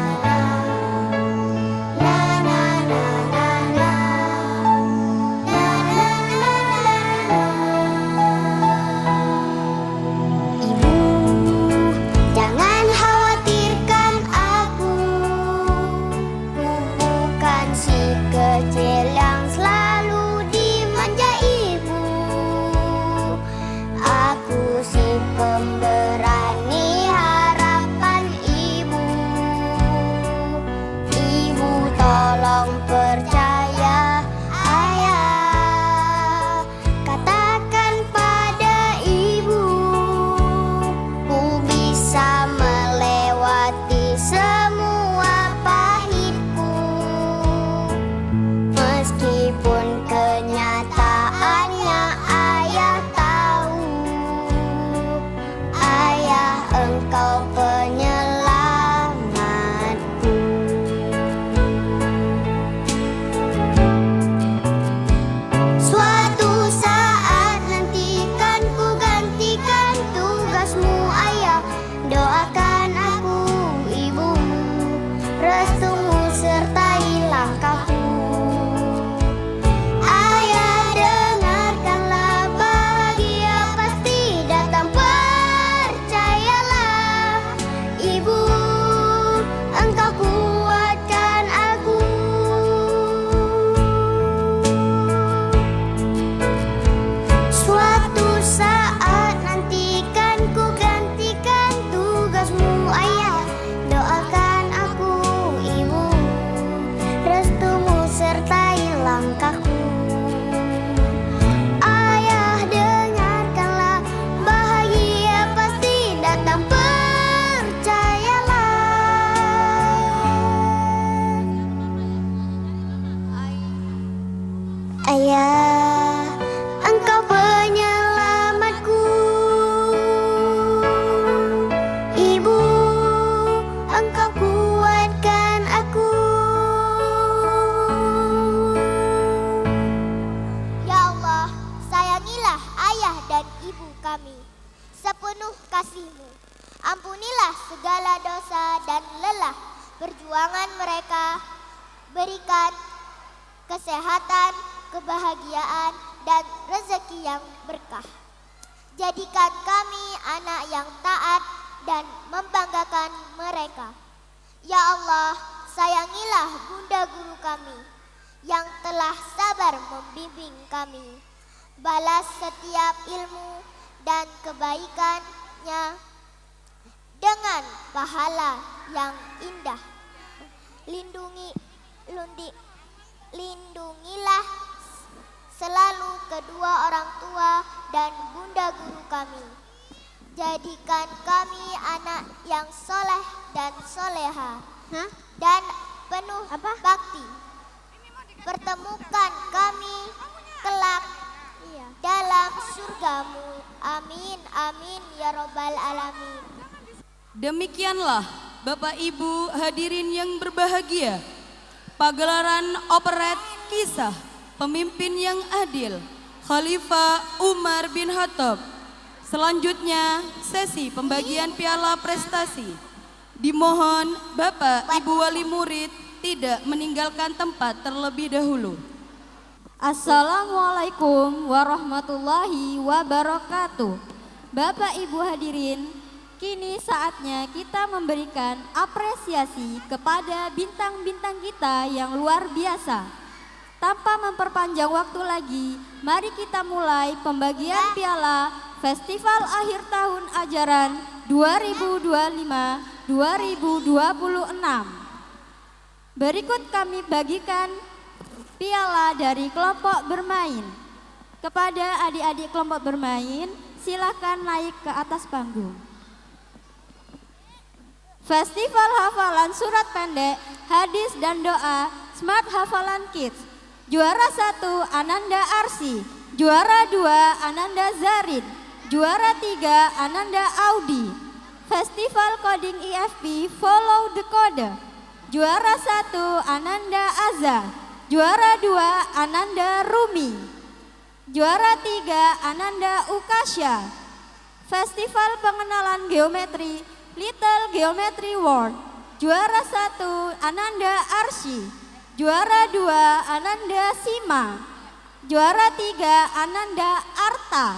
na na na na na, na na na na. Ibu, jangan khawatirkan aku. Ku bukan si kecil yang selalu dimanja ibu. Aku si pemberani harapan ibu. Ibu tolong percaya ayah. Katakan pada ibu, ku bisa melewati semua pahitku. Meskipun kenyataannya ayah tahu, ayah engkau penyelamatku. Suatu saat nanti kan ku gantikan tugasmu ayah. Doakan aku ibu, restumu sertai langkahku. Ayah dengarkanlah, bahagia pasti datang, percayalah. Ibu, engkau kuatkan aku. Suatu saat nanti kan ku gantikan tugasmu ayah. Doakan aku ibu, restumu sertai langkahku. Ayah dengarkanlah, bahagia pasti datang, percayalah. Ayah, engkau penyelamatku. Ibu, engkau kuatkan aku. Ya Allah, sayangilah ayah dan ibu kami sepenuh kasih-Mu. Ampunilah segala dosa dan lelah perjuangan mereka. Berikan kesehatan, kebahagiaan, dan rezeki yang berkah. Jadikan kami anak yang taat dan membanggakan mereka. Ya Allah, sayangilah bunda guru kami yang telah sabar membimbing kami. Balas setiap ilmu dan kebaikannya dengan pahala yang indah. Lindungilah selalu kedua orang tua dan bunda guru kami. Jadikan kami anak yang soleh dan soleha dan penuh bakti. Pertemukan kami kelak dalam surga-Mu. Amin, amin, ya robbal alamin. Demikianlah Bapak Ibu hadirin yang berbahagia, pagelaran operet kisah Pemimpin yang Adil Khalifah Umar bin Khattab. Selanjutnya sesi pembagian piala prestasi. Dimohon Bapak Ibu wali murid tidak meninggalkan tempat terlebih dahulu. Assalamualaikum warahmatullahi wabarakatuh. Bapak Ibu hadirin, kini saatnya kita memberikan apresiasi kepada bintang-bintang kita yang luar biasa. Tanpa memperpanjang waktu lagi, mari kita mulai pembagian piala Festival Akhir Tahun Ajaran 2025-2026. Berikut kami bagikan piala dari kelompok bermain. Kepada adik-adik kelompok bermain, silakan naik ke atas panggung. Festival hafalan surat pendek, hadis dan doa, Smart Hafalan Kids. Juara 1 Ananda Arsi, juara 2 Ananda Zarin, juara 3 Ananda Audi. Festival Coding IFP Follow the Code. Juara 1 Ananda Azza, juara 2 Ananda Rumi, juara 3 Ananda Ukasya. Festival Pengenalan Geometri Little Geometry World. Juara 1 Ananda Arsy, juara 2 Ananda Sima, juara 3 Ananda Arta.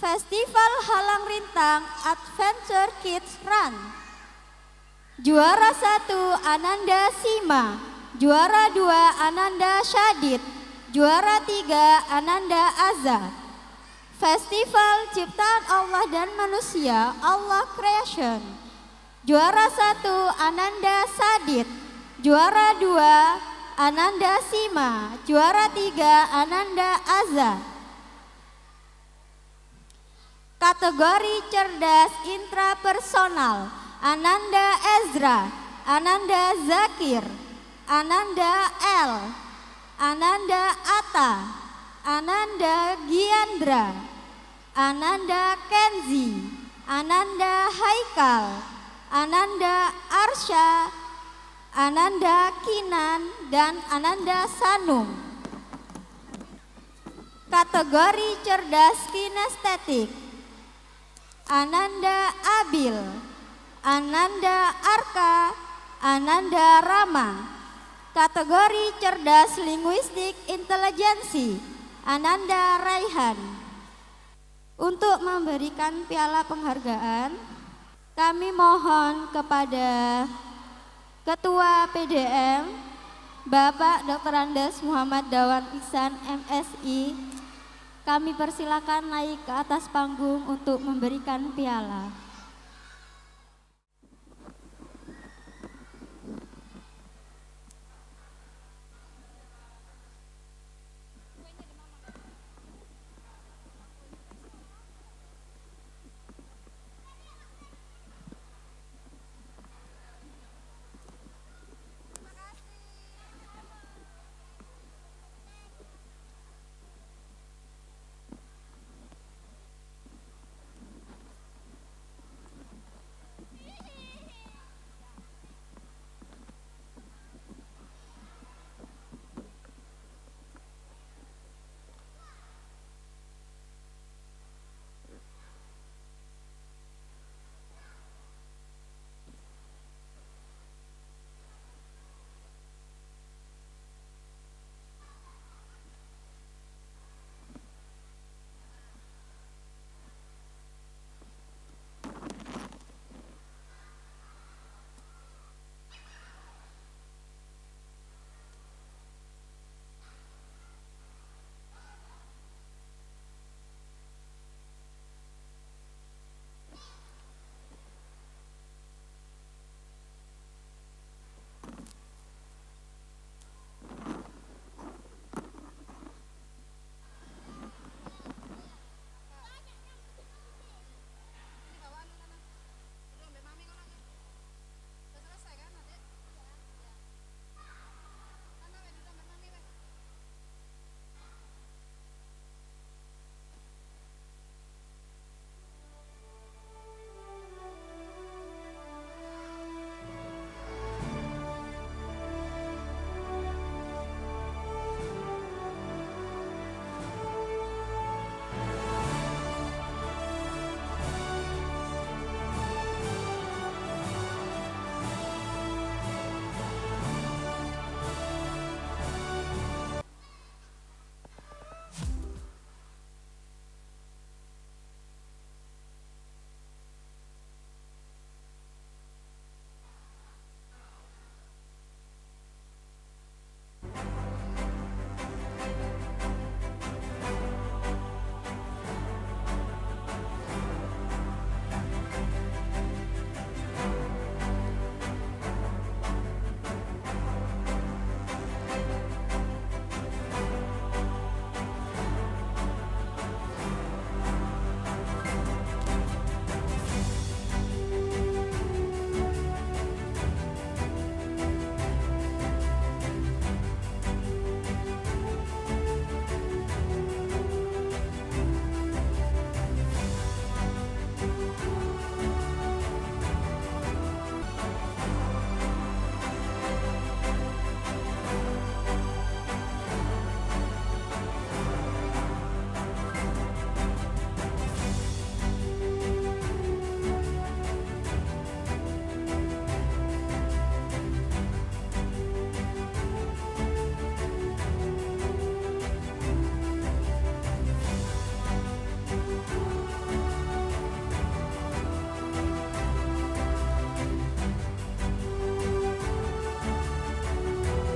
Festival Halang Rintang Adventure Kids Run. Juara 1 Ananda Sima, juara 2 Ananda Syadid, juara 3 Ananda Azza. Festival Ciptaan Allah dan Manusia Allah Creation. Juara 1 Ananda Sadid, juara 2 Ananda Sima, juara 3 Ananda Azza. Kategori cerdas intrapersonal Ananda Ezra, Ananda Zakir, Ananda L, Ananda Atta, Ananda Giandra, Ananda Kenzi, Ananda Haikal, Ananda Arsya, Ananda Kinan, dan Ananda Sanum. Kategori cerdas kinestetik Ananda Abil, Ananda Arka, Ananda Rama. Kategori cerdas linguistik intelijensi Ananda Raihan. Untuk memberikan piala penghargaan, kami mohon kepada Ketua PDM Bapak Dr. Andes Muhammad Dawan Ihsan MSI, kami persilakan naik ke atas panggung untuk memberikan piala.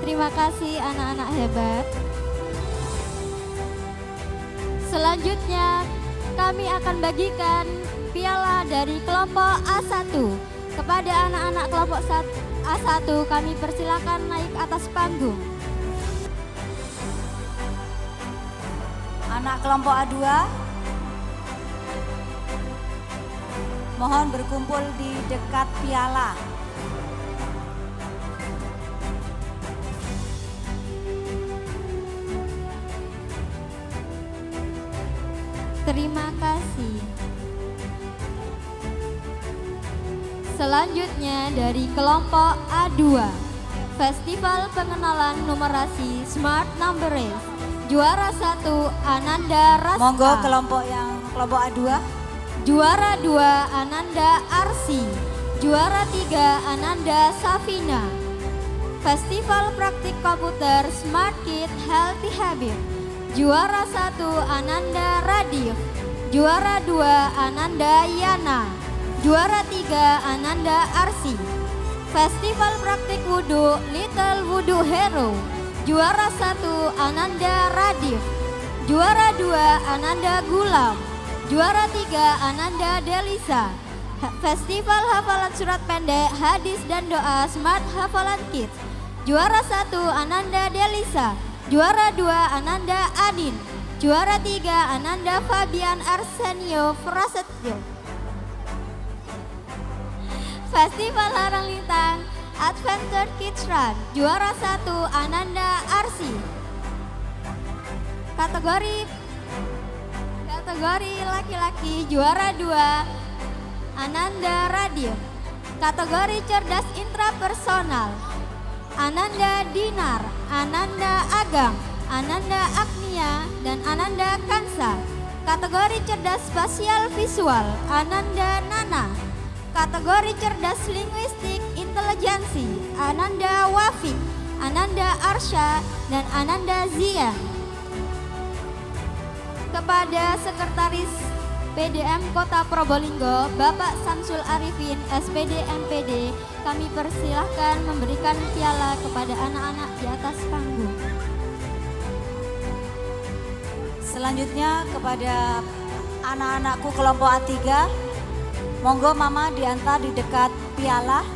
Terima kasih anak-anak hebat. Selanjutnya kami akan bagikan piala dari kelompok A1. Kepada anak-anak kelompok A1 kami persilakan naik atas panggung. Anak kelompok A2 mohon berkumpul di dekat piala. Terima kasih. Selanjutnya dari kelompok A2, Festival Pengenalan Numerasi Smart Number Race. Juara 1 Ananda Raska. Monggo kelompok A2. Juara 2 Ananda Arsi. Juara 3 Ananda Safina. Festival Praktik Komputer Smart Kid Healthy Habit. Juara 1 Ananda Radif. Juara 2 Ananda Yana. Juara 3 Ananda Arsi. Festival Praktik Wudhu Little Wudhu Hero. Juara 1 Ananda Radif. Juara 2 Ananda Gulam. Juara 3 Ananda Delisa. Festival Hafalan Surat Pendek Hadis dan Doa Smart Hafalan Kids. Juara 1 Ananda Delisa. Juara 2 Ananda Adin. Juara 3 Ananda Fabian Arsenio Prasetyo. Festival Larang Lintang Adventure Kids Run. Juara 1 Ananda Arsi. Kategori laki-laki juara 2 Ananda Radio. Kategori cerdas intrapersonal Ananda Dinar, Ananda Agam, Ananda Agnia, dan Ananda Kansa. Kategori cerdas spasial visual Ananda Nana. Kategori cerdas linguistik intelijensi Ananda Wafik, Ananda Arsya, dan Ananda Zian. Kepada Sekretaris PDM Kota Probolinggo, Bapak Samsul Arifin, SPD MPD, kami persilahkan memberikan piala kepada anak-anak di atas panggung. Selanjutnya kepada anak-anakku kelompok A3, monggo Mama diantar di dekat piala.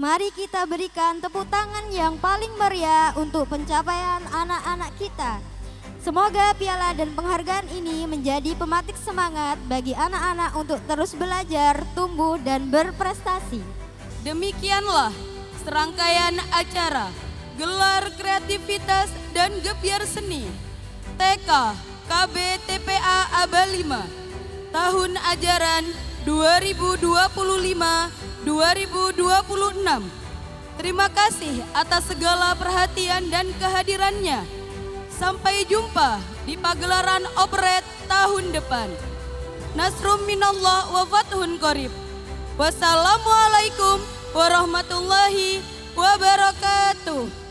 Mari kita berikan tepuk tangan yang paling meriah untuk pencapaian anak-anak kita. Semoga piala dan penghargaan ini menjadi pematik semangat bagi anak-anak untuk terus belajar, tumbuh, dan berprestasi. Demikianlah serangkaian acara gelar kreativitas dan gebiar seni TK KB TPA Aba 5 tahun ajaran 2025-2026. Terima kasih atas segala perhatian dan kehadirannya. Sampai jumpa di pagelaran operet tahun depan. Nasrum minallah wa fathun qarib. Wassalamualaikum warahmatullahi wabarakatuh.